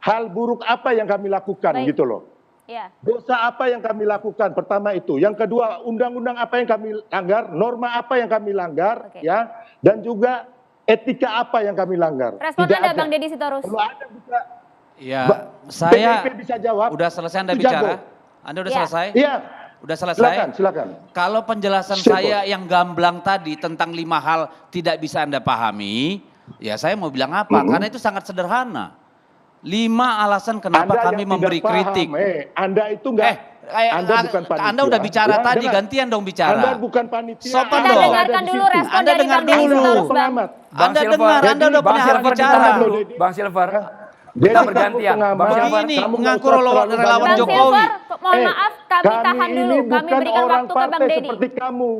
J: hal buruk apa yang kami lakukan gitu loh.
C: Ya.
J: Dosa apa yang kami lakukan? Pertama itu. Yang kedua, undang-undang apa yang kami langgar, norma apa yang kami langgar, ya, dan juga etika apa yang kami langgar.
C: Respon Anda, Bang Deddy Sitorus.
J: Kalau Anda bisa,
F: Ya, saya
J: PDIP bisa jawab.
F: udah selesai Anda
J: itu
F: bicara?
J: jago.
F: Anda udah
C: Ya.
F: selesai?
J: Iya.
F: Udah selesai?
J: Silakan.
F: Kalau penjelasan
J: Silakan.
F: saya yang gamblang tadi tentang 5 hal tidak bisa Anda pahami, ya saya mau bilang apa? Karena itu sangat sederhana. 5 alasan kenapa
J: Anda
F: kami
J: yang
F: memberi
J: tidak paham,
F: kritik.
J: Anda itu enggak. Anda bukan panitia.
F: Anda udah bicara
J: Ya,
F: tadi,
J: dengar.
F: gantian dong bicara.
J: Anda bukan panitia.
F: Sopan
C: Anda
F: dong.
C: dengarkan dulu respon
F: Anda
C: dari
F: dengar
C: Bang Deddy
F: dulu.
C: Sitorus, Bang.
J: Pengamat.
F: Anda dengar, Anda udah
B: Bang
F: punya hak
B: Silver
F: bicara.
B: ditahan dulu. Bang Silver,
J: Jadi
B: kita
J: kamu
B: bergantian.
J: pengamat,
B: Bang Silver,
F: Begini,
J: kamu nggak
F: ngaku
J: usah terlalu
F: relawan
J: banyak
F: Jokowi.
C: Bang Silver, mohon maaf, kami tahan dulu.
J: Ini
C: Kami
J: bukan
C: berikan
J: orang
C: waktu ke Bang
J: partai
C: Deddy.
J: seperti kamu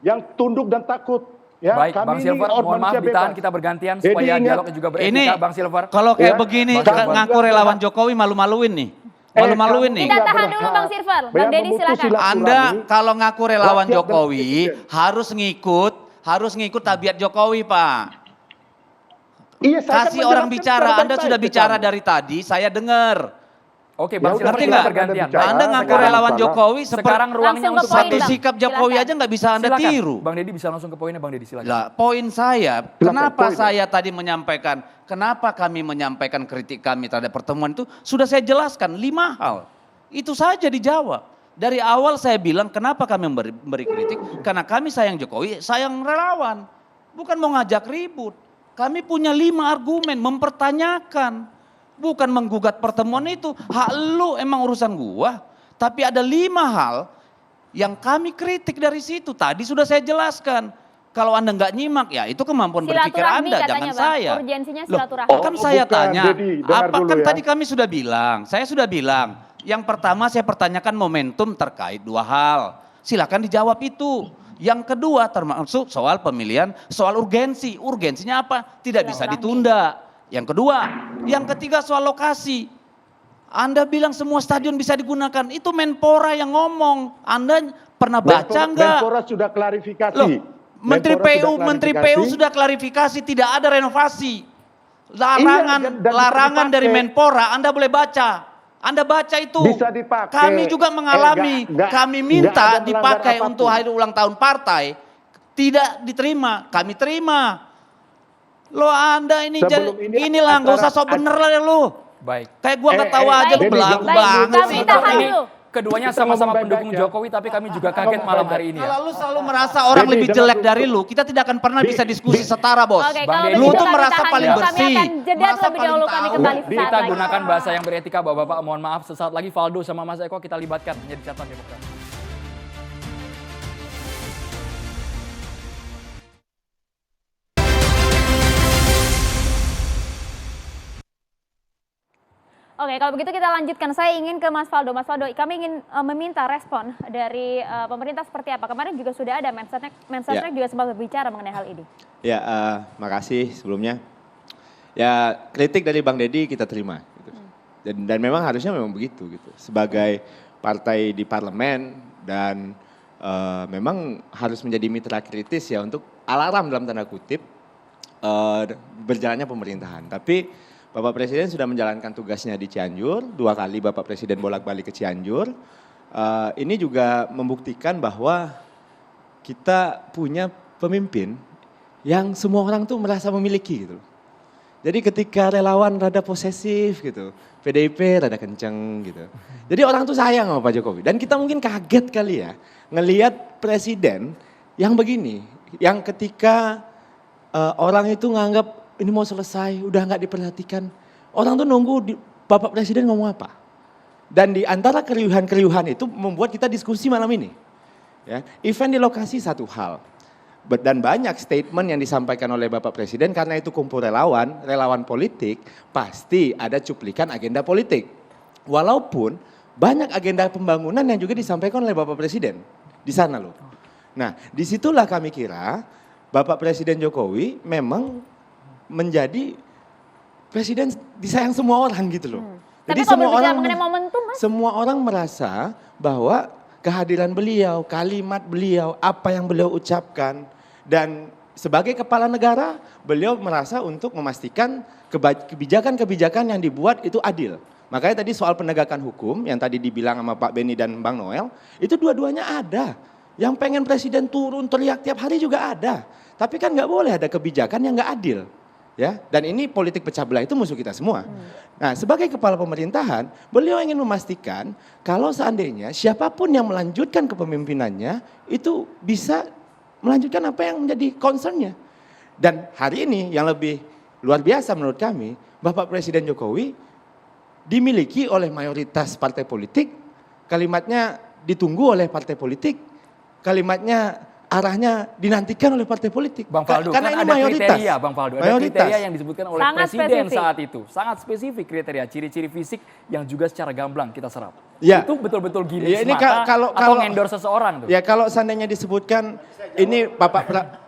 J: yang tunduk dan takut. Ya,
B: baik,
J: kami
B: Bang
J: ini
B: Silver, mohon maaf
J: manusia
B: ditahan,
J: bebas.
B: kita bergantian
J: Jadi
B: supaya
J: ingat,
B: dialognya juga beretika,
F: Ini
B: Bang Silver.
F: kalau kayak
J: Ya,
F: begini
B: Bang Silver.
F: ngaku relawan Jokowi malu-maluin nih. Malu-maluin nih.
C: Kita tahan dulu, Bang Silver. Bang
J: Yang
C: Deddy,
J: memutus
C: silakan.
J: silaturahmi,
F: Anda kalau ngaku relawan
J: rakyat dan
F: Jokowi
J: presiden.
F: harus ngikut tabiat Jokowi, Pak.
J: Iya, saya
F: Kasih
J: kan
F: orang
J: menjelaskan
F: bicara,
J: secara
F: Anda
J: baik-baik
F: sudah
J: ke
F: bicara
J: kamu.
F: dari tadi, saya dengar.
B: Oke, Bang
J: Ya
B: Silver,
J: udah,
F: ngerti
B: kita
F: nggak?
B: bergantian.
J: bicara.
F: Anda ngaku
J: Sekarang
F: relawan
J: salah.
F: Jokowi
B: Sekarang ruangnya
C: Langsung ke
B: untuk
C: poin,
B: Bang
F: satu
C: Bang.
B: Deddy.
F: sikap Jokowi
C: Silakan.
F: aja nggak bisa Anda
B: Silakan.
F: tiru.
B: Bang Deddy bisa langsung ke poinnya, Bang Deddy silakan.
F: Lah, poin saya, kenapa
J: poinnya.
F: saya tadi menyampaikan, kenapa kami menyampaikan kritik kami terhadap pertemuan itu, sudah saya jelaskan 5 hal. Itu saja dijawab. Dari awal saya bilang kenapa kami memberi kritik, karena kami sayang Jokowi, sayang relawan. Bukan mau ngajak ribut. Kami punya 5 argumen, mempertanyakan. Bukan menggugat pertemuan itu, hak lu emang urusan gua. Tapi ada 5 hal yang kami kritik dari situ. Tadi sudah saya jelaskan. Kalau Anda nggak nyimak, ya itu kemampuan berpikir
C: Silaturahmi
F: Anda,
C: katanya,
F: jangan
C: Bang.
F: saya.
C: Urgensinya
F: Loh,
C: silaturahmi.
F: kan saya
J: bukan,
F: tanya,
J: Deddy, dengar
F: apa
J: dulu
F: kan
J: ya.
F: tadi kami sudah bilang, saya sudah bilang. Yang pertama saya pertanyakan momentum terkait 2 hal. Silakan dijawab itu. Yang kedua termasuk soal pemilihan, soal urgensi. Urgensinya apa? Tidak bisa ditunda. Yang kedua, yang ketiga soal lokasi. Anda bilang semua stadion bisa digunakan, itu Menpora yang ngomong. Anda pernah baca nggak?
J: Menpora sudah klarifikasi.
F: Loh, Menteri
J: Menpora
F: PU sudah klarifikasi tidak ada renovasi. Larangan
J: Iya, dan bisa
F: larangan
J: dipakai.
F: dari Menpora Anda boleh baca. Anda baca itu.
J: Bisa dipakai.
F: Kami juga mengalami. Kami minta
J: nggak ada
F: dipakai
J: melanggar
F: untuk hari ulang tahun partai. Tidak diterima. Kami terima. Lo Anda ini
J: Sebelum ini
F: inilah nggak usah
J: acara-
F: sok bener lah lu.
B: Baik.
F: Kayak gua nggak tahu aja lu
C: Baik,
F: belagu
C: baik.
F: banget
C: Kami
F: sih.
C: tahan
B: Ini
C: dulu.
B: keduanya
J: Kita
B: sama-sama
J: ngomong
B: pendukung
J: baik-baik ya.
B: Jokowi, tapi kami juga kaget malam hari ini ya.
F: Kalau lu selalu merasa orang
J: Jadi,
F: lebih
J: dengar
F: jelek
J: dulu.
F: dari lu, kita tidak akan pernah bisa diskusi setara, Bos.
C: Oke,
B: Bang
C: kalau
B: Deddy.
F: Lu
C: begitu
F: tuh
C: kami
F: merasa
C: tahan
F: paling
C: dulu.
F: bersih.
C: Kami akan jeda
F: Merasa
C: terlebih dahulu,
F: paling
C: kami
F: tahu.
C: kembali sesaat
B: Kita
C: lagi.
B: gunakan bahasa yang beretika, Bapak-bapak. Mohon maaf, sesaat lagi Valdo sama Mas Eko kita libatkan menjadi catatan Demokrat.
C: Oke, kalau begitu kita lanjutkan. Saya ingin ke Mas Valdo. Mas Valdo, kami ingin meminta respon dari pemerintah seperti apa. Kemarin juga sudah ada Mensesnek juga sempat berbicara mengenai hal ini.
H: Ya, makasih sebelumnya. Ya, kritik dari Bang Deddy kita terima. Gitu. Dan memang harusnya memang begitu gitu. Sebagai partai di parlemen dan memang harus menjadi mitra kritis ya untuk alarm dalam tanda kutip berjalannya pemerintahan. Tapi Bapak Presiden sudah menjalankan tugasnya di Cianjur, 2 kali Bapak Presiden bolak-balik ke Cianjur. Ini juga membuktikan bahwa kita punya pemimpin yang semua orang tuh merasa memiliki gitu. Jadi ketika relawan rada posesif gitu, PDIP rada kenceng gitu. Jadi orang tuh sayang sama Pak Jokowi. Dan kita mungkin kaget kali ya ngelihat presiden yang begini. Yang ketika orang itu nganggap ini mau selesai, udah nggak diperhatikan. Orang tuh nunggu Bapak Presiden ngomong apa. Dan di antara keriuhan-keriuhan itu membuat kita diskusi malam ini. Ya, event di lokasi satu hal. Dan banyak statement yang disampaikan oleh Bapak Presiden karena itu kumpul relawan politik, pasti ada cuplikan agenda politik. Walaupun banyak agenda pembangunan yang juga disampaikan oleh Bapak Presiden di sana loh. Nah, disitulah kami kira Bapak Presiden Jokowi memang menjadi presiden disayang semua orang gitu loh.
C: Tapi kalau berbicara mengenai momentum, Mas?
H: Semua orang merasa bahwa kehadiran beliau, kalimat beliau, apa yang beliau ucapkan. Dan sebagai kepala negara, beliau merasa untuk memastikan kebijakan-kebijakan yang dibuat itu adil. Makanya tadi soal penegakan hukum yang tadi dibilang sama Pak Beni dan Bang Noel, itu dua-duanya ada. Yang pengen presiden turun teriak tiap hari juga ada. Tapi kan nggak boleh ada kebijakan yang nggak adil. Ya, dan ini politik pecah belah itu musuh kita semua. Nah, sebagai kepala pemerintahan, beliau ingin memastikan kalau seandainya siapapun yang melanjutkan kepemimpinannya itu bisa melanjutkan apa yang menjadi concernnya. Dan hari ini yang lebih luar biasa menurut kami, Bapak Presiden Jokowi dimiliki oleh mayoritas partai politik, kalimatnya ditunggu oleh partai politik, kalimatnya arahnya dinantikan oleh partai politik.
B: Bang Faldo,
H: karena
B: kan
H: ini
B: ada
H: mayoritas.
B: kriteria, Bang Faldo, ada kriteria yang disebutkan oleh
C: Sangat
B: presiden
C: spesifik.
B: saat itu. Sangat spesifik kriteria, ciri-ciri fisik yang juga secara gamblang kita serap.
H: Ya.
B: Itu betul-betul gimmick
H: Ya, ini
B: semata
H: kalau
B: atau endorse seseorang tuh.
H: Ya kalau seandainya disebutkan ini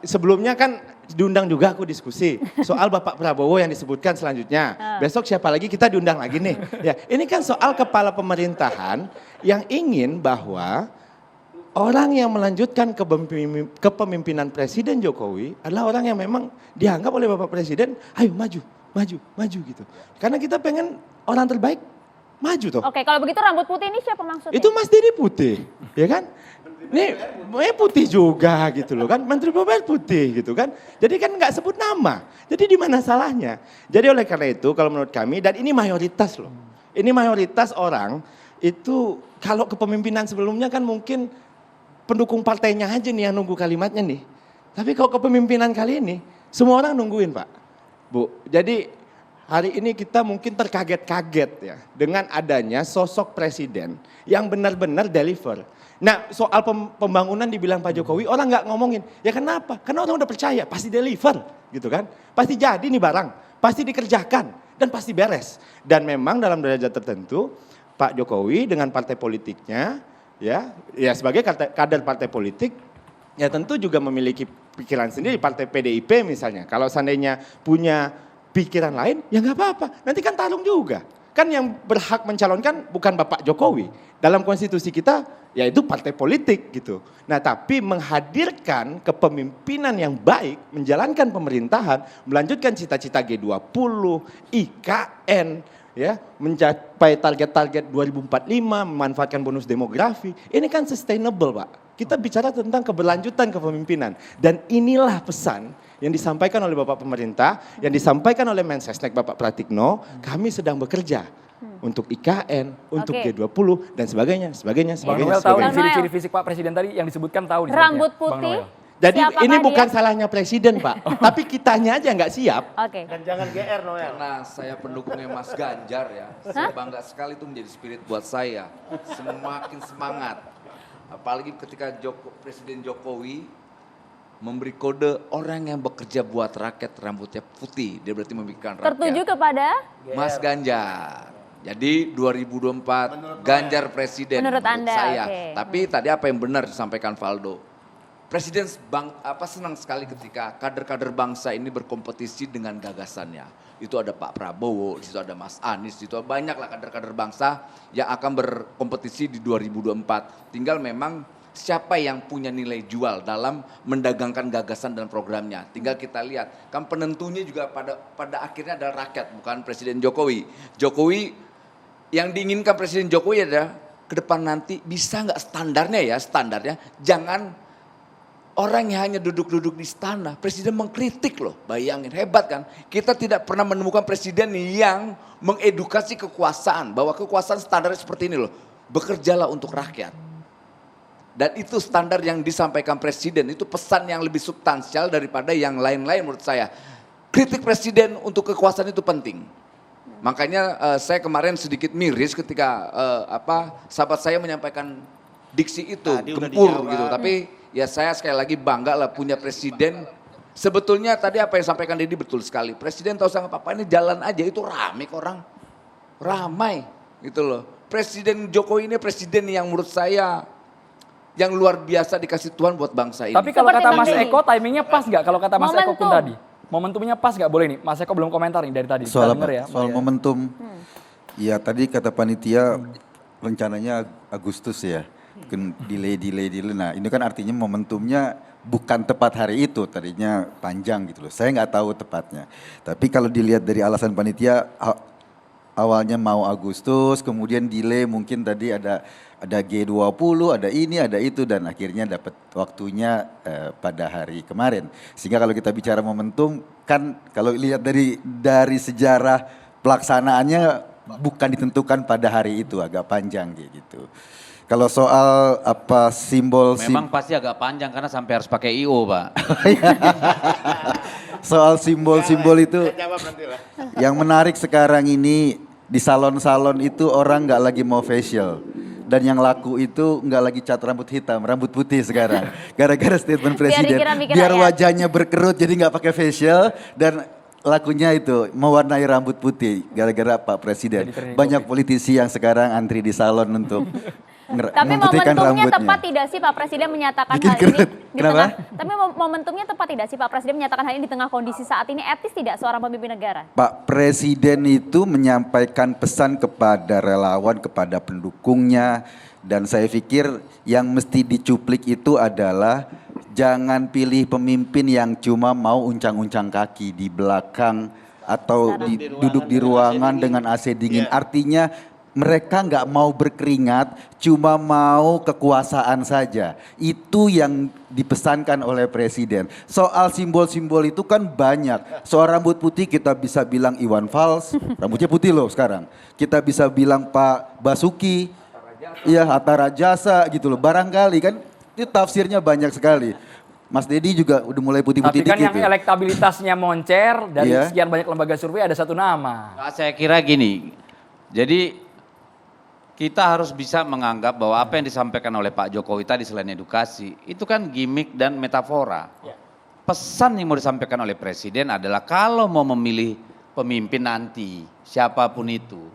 H: sebelumnya kan diundang juga aku diskusi soal Bapak Prabowo yang disebutkan selanjutnya. Besok siapa lagi kita diundang lagi nih. Ya, ini kan soal kepala pemerintahan yang ingin bahwa orang yang melanjutkan kepemimpinan Presiden Jokowi adalah orang yang memang dianggap oleh Bapak Presiden, ayo maju gitu. Karena kita pengen orang terbaik maju toh.
C: Oke, kalau begitu rambut putih ini siapa maksudnya?
H: Itu Mas Didi putih, ya kan? Nih, putih juga gitu loh kan, Menteri Bumn putih gitu kan. Jadi kan nggak sebut nama, jadi di mana salahnya? Jadi oleh karena itu kalau menurut kami, dan ini mayoritas loh. Ini mayoritas orang itu kalau kepemimpinan sebelumnya kan mungkin pendukung partainya aja nih yang nunggu kalimatnya nih. Tapi kalau kepemimpinan kali ini, semua orang nungguin Pak. Bu, jadi hari ini kita mungkin terkaget-kaget ya dengan adanya sosok presiden yang benar-benar deliver. Nah soal pembangunan dibilang Pak Jokowi, orang nggak ngomongin. Ya kenapa? Karena orang udah percaya, pasti deliver gitu kan. Pasti jadi nih barang, pasti dikerjakan dan pasti beres. Dan memang dalam derajat tertentu, Pak Jokowi dengan partai politiknya, ya sebagai kader partai politik, ya tentu juga memiliki pikiran sendiri. Partai PDIP misalnya, kalau seandainya punya pikiran lain, ya nggak apa-apa. Nanti kan tarung juga. Kan yang berhak mencalonkan bukan Bapak Jokowi. Dalam konstitusi kita, yaitu partai politik gitu. Nah tapi menghadirkan kepemimpinan yang baik, menjalankan pemerintahan, melanjutkan cita-cita G20, IKN, ya, mencapai target-target 2045, memanfaatkan bonus demografi. Ini kan sustainable Pak. Kita bicara tentang keberlanjutan kepemimpinan. Dan inilah pesan yang disampaikan oleh Bapak Pemerintah, yang disampaikan oleh Mensesnek Bapak Pratikno, kami sedang bekerja untuk IKN, untuk G20 dan sebagainya.
B: Bang Noel tahu ciri-ciri fisik Pak Presiden tadi yang disebutkan tahu.
C: Rambut putih.
H: Jadi ini bukan salahnya Presiden Pak, tapi kitanya aja nggak siap.
C: Oke.
I: Dan jangan GR Noel.
D: Karena saya pendukungnya Mas Ganjar ya, saya bangga sekali itu menjadi spirit buat saya. Semakin semangat, apalagi ketika Presiden Jokowi memberi kode orang yang bekerja buat rakyat rambutnya putih, dia berarti memikirkan rakyat.
C: Tertuju kepada
D: Mas Ganjar. Jadi 2024 Ganjar Presiden
C: menurut Anda,
D: saya.
C: oke.
D: Tapi tadi apa yang benar disampaikan Faldo. Presiden senang sekali ketika kader-kader bangsa ini berkompetisi dengan gagasannya. Itu ada Pak Prabowo, di situ ada Mas Anies, di situ banyaklah kader-kader bangsa yang akan berkompetisi di 2024. Tinggal memang siapa yang punya nilai jual dalam mendagangkan gagasan dan programnya. Tinggal kita lihat, kan penentunya juga pada akhirnya adalah rakyat, bukan Presiden Jokowi. Jokowi, yang diinginkan Presiden Jokowi adalah ke depan nanti bisa nggak standarnya, jangan orang yang hanya duduk-duduk di istana. Presiden mengkritik loh, bayangin, hebat kan. Kita tidak pernah menemukan presiden yang mengedukasi kekuasaan, bahwa kekuasaan standarnya seperti ini loh, bekerjalah untuk rakyat. Dan itu standar yang disampaikan presiden, itu pesan yang lebih substansial daripada yang lain-lain menurut saya. Kritik presiden untuk kekuasaan itu penting. Makanya saya kemarin sedikit miris ketika sahabat saya menyampaikan diksi itu, gempur gitu. Tapi ya saya sekali lagi bangga lah punya presiden. Sebetulnya tadi apa yang disampaikan Deddy betul sekali. Presiden tahu sama Papa ini jalan aja, itu ramai kok orang. Ramai gitu loh. Presiden Jokowi ini presiden yang menurut saya yang luar biasa dikasih Tuhan buat bangsa ini.
B: Tapi kalau
C: Seperti
B: kata Mas
C: tadi.
B: Eko timingnya pas nggak? Kalau kata Mas Eko pun
C: Momentum.
B: tadi. Momentumnya pas nggak? Boleh nih, Mas Eko belum komentar nih dari tadi.
K: Soal
B: Kita denger ya.
K: soal momentum, ya tadi kata panitia rencananya Agustus ya.
G: Mungkin delay. Nah ini kan artinya momentumnya bukan tepat hari itu, tadinya panjang gitu loh. Saya nggak tahu tepatnya. Tapi kalau dilihat dari alasan panitia, awalnya mau Agustus, kemudian delay mungkin tadi ada G20, ada ini, ada itu, dan akhirnya dapat waktunya pada hari kemarin. Sehingga kalau kita bicara momentum, kan kalau lihat dari sejarah pelaksanaannya bukan ditentukan pada hari itu, agak panjang gitu. Kalau soal apa simbol,
F: Memang pasti agak panjang karena sampai harus pakai IO, Pak.
G: soal simbol-simbol itu, yang menarik sekarang ini di salon-salon itu orang nggak lagi mau facial. Dan yang laku itu nggak lagi cat rambut hitam, rambut putih sekarang. Gara-gara statement presiden, biar wajahnya berkerut jadi nggak pakai facial, dan lakunya itu mewarnai rambut putih gara-gara Pak Presiden. Banyak politisi yang sekarang antri di salon untuk
C: tapi momentumnya tepat tidak sih Pak Presiden menyatakan hal ini di tengah, tapi momentumnya tepat tidak sih Pak Presiden menyatakan hal ini di tengah kondisi saat ini, etis tidak seorang pemimpin negara?
G: Pak Presiden itu menyampaikan pesan kepada relawan, kepada pendukungnya, dan saya pikir yang mesti dicuplik itu adalah jangan pilih pemimpin yang cuma mau uncang-uncang kaki di belakang atau duduk di ruangan dengan AC dingin. Artinya mereka nggak mau berkeringat, cuma mau kekuasaan saja. Itu yang dipesankan oleh Presiden. Soal simbol-simbol itu kan banyak. Soal rambut putih kita bisa bilang Iwan Fals, rambutnya putih loh sekarang. Kita bisa bilang Pak Basuki, iya Hatta Rajasa gitu loh. Barangkali kan itu tafsirnya banyak sekali. Mas Dedi juga udah mulai putih-putih dikit.
B: Tapi kan yang elektabilitasnya moncer dari sekian banyak lembaga survei ada satu nama.
F: Saya kira gini, jadi kita harus bisa menganggap bahwa apa yang disampaikan oleh Pak Jokowi tadi selain edukasi, itu kan gimmick dan metafora. Pesan yang mau disampaikan oleh Presiden adalah kalau mau memilih pemimpin nanti, siapapun itu,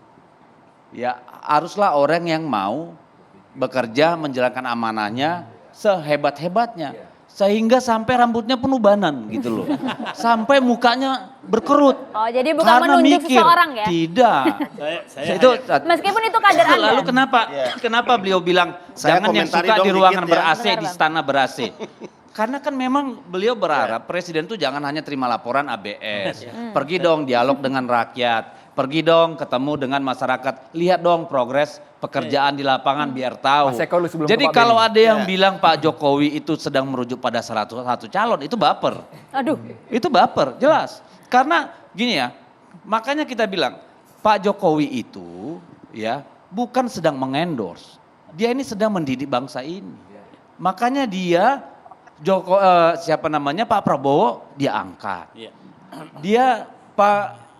F: ya haruslah orang yang mau bekerja menjalankan amanahnya sehebat-hebatnya. Sehingga sampai rambutnya penuh banan gitu loh. Sampai mukanya berkerut.
C: Oh jadi bukan
F: karena
C: menunjuk
F: mikir,
C: seseorang ya?
F: Tidak.
C: Meskipun itu kader Anda.
F: Lalu kenapa beliau bilang jangan yang suka di ruangan ber-AC, di istana ber-AC. Karena kan memang beliau berharap Presiden tuh jangan hanya terima laporan ABS. Pergi dong dialog dengan rakyat. Pergi dong ketemu dengan masyarakat. Lihat dong progres pekerjaan di lapangan biar tahu. Jadi kalau ada yang bilang Pak Jokowi itu sedang merujuk pada salah satu calon, itu baper.
C: Aduh.
F: Itu baper, jelas. Karena gini ya, makanya kita bilang Pak Jokowi itu ya bukan sedang mengendorse. Dia ini sedang mendidik bangsa ini. Makanya dia Pak Prabowo dia angkat. Dia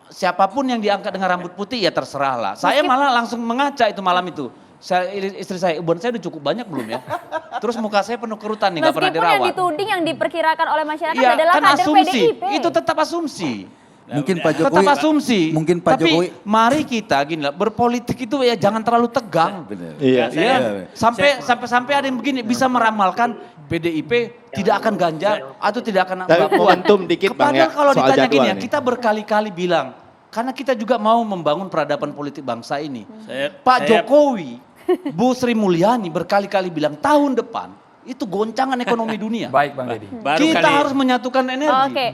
F: siapapun yang diangkat dengan rambut putih ya terserahlah. Saya malah langsung mengaca itu malam itu. Istri saya, uban saya udah cukup banyak belum ya? Terus muka saya penuh kerutan nih, nggak pernah dirawat.
C: Meskipun yang dituding, yang diperkirakan oleh masyarakat
F: ya,
C: adalah
F: kan
C: kader
F: asumsi.
C: PDIP.
F: Itu tetap asumsi.
G: Mungkin Pak Jokowi.
F: Tetap asumsi.
G: Mungkin Pak Jokowi.
F: Tapi mari kita gini lah, berpolitik itu ya jangan terlalu tegang.
H: Iya.
F: Sampai ada yang begini bisa meramalkan PDIP tidak akan ganjar atau tidak akan
H: Tapi momentum dikit Bang ya,
F: kalau
H: soal
F: ditanya gini ya,
H: jadwal nih.
F: kita berkali-kali bilang karena kita juga mau membangun peradaban politik bangsa ini. Pak Jokowi, Bu Sri Mulyani berkali-kali bilang tahun depan itu goncangan ekonomi dunia.
B: Baik Bang Deddy.
F: Kita harus menyatukan energi.
C: Oke.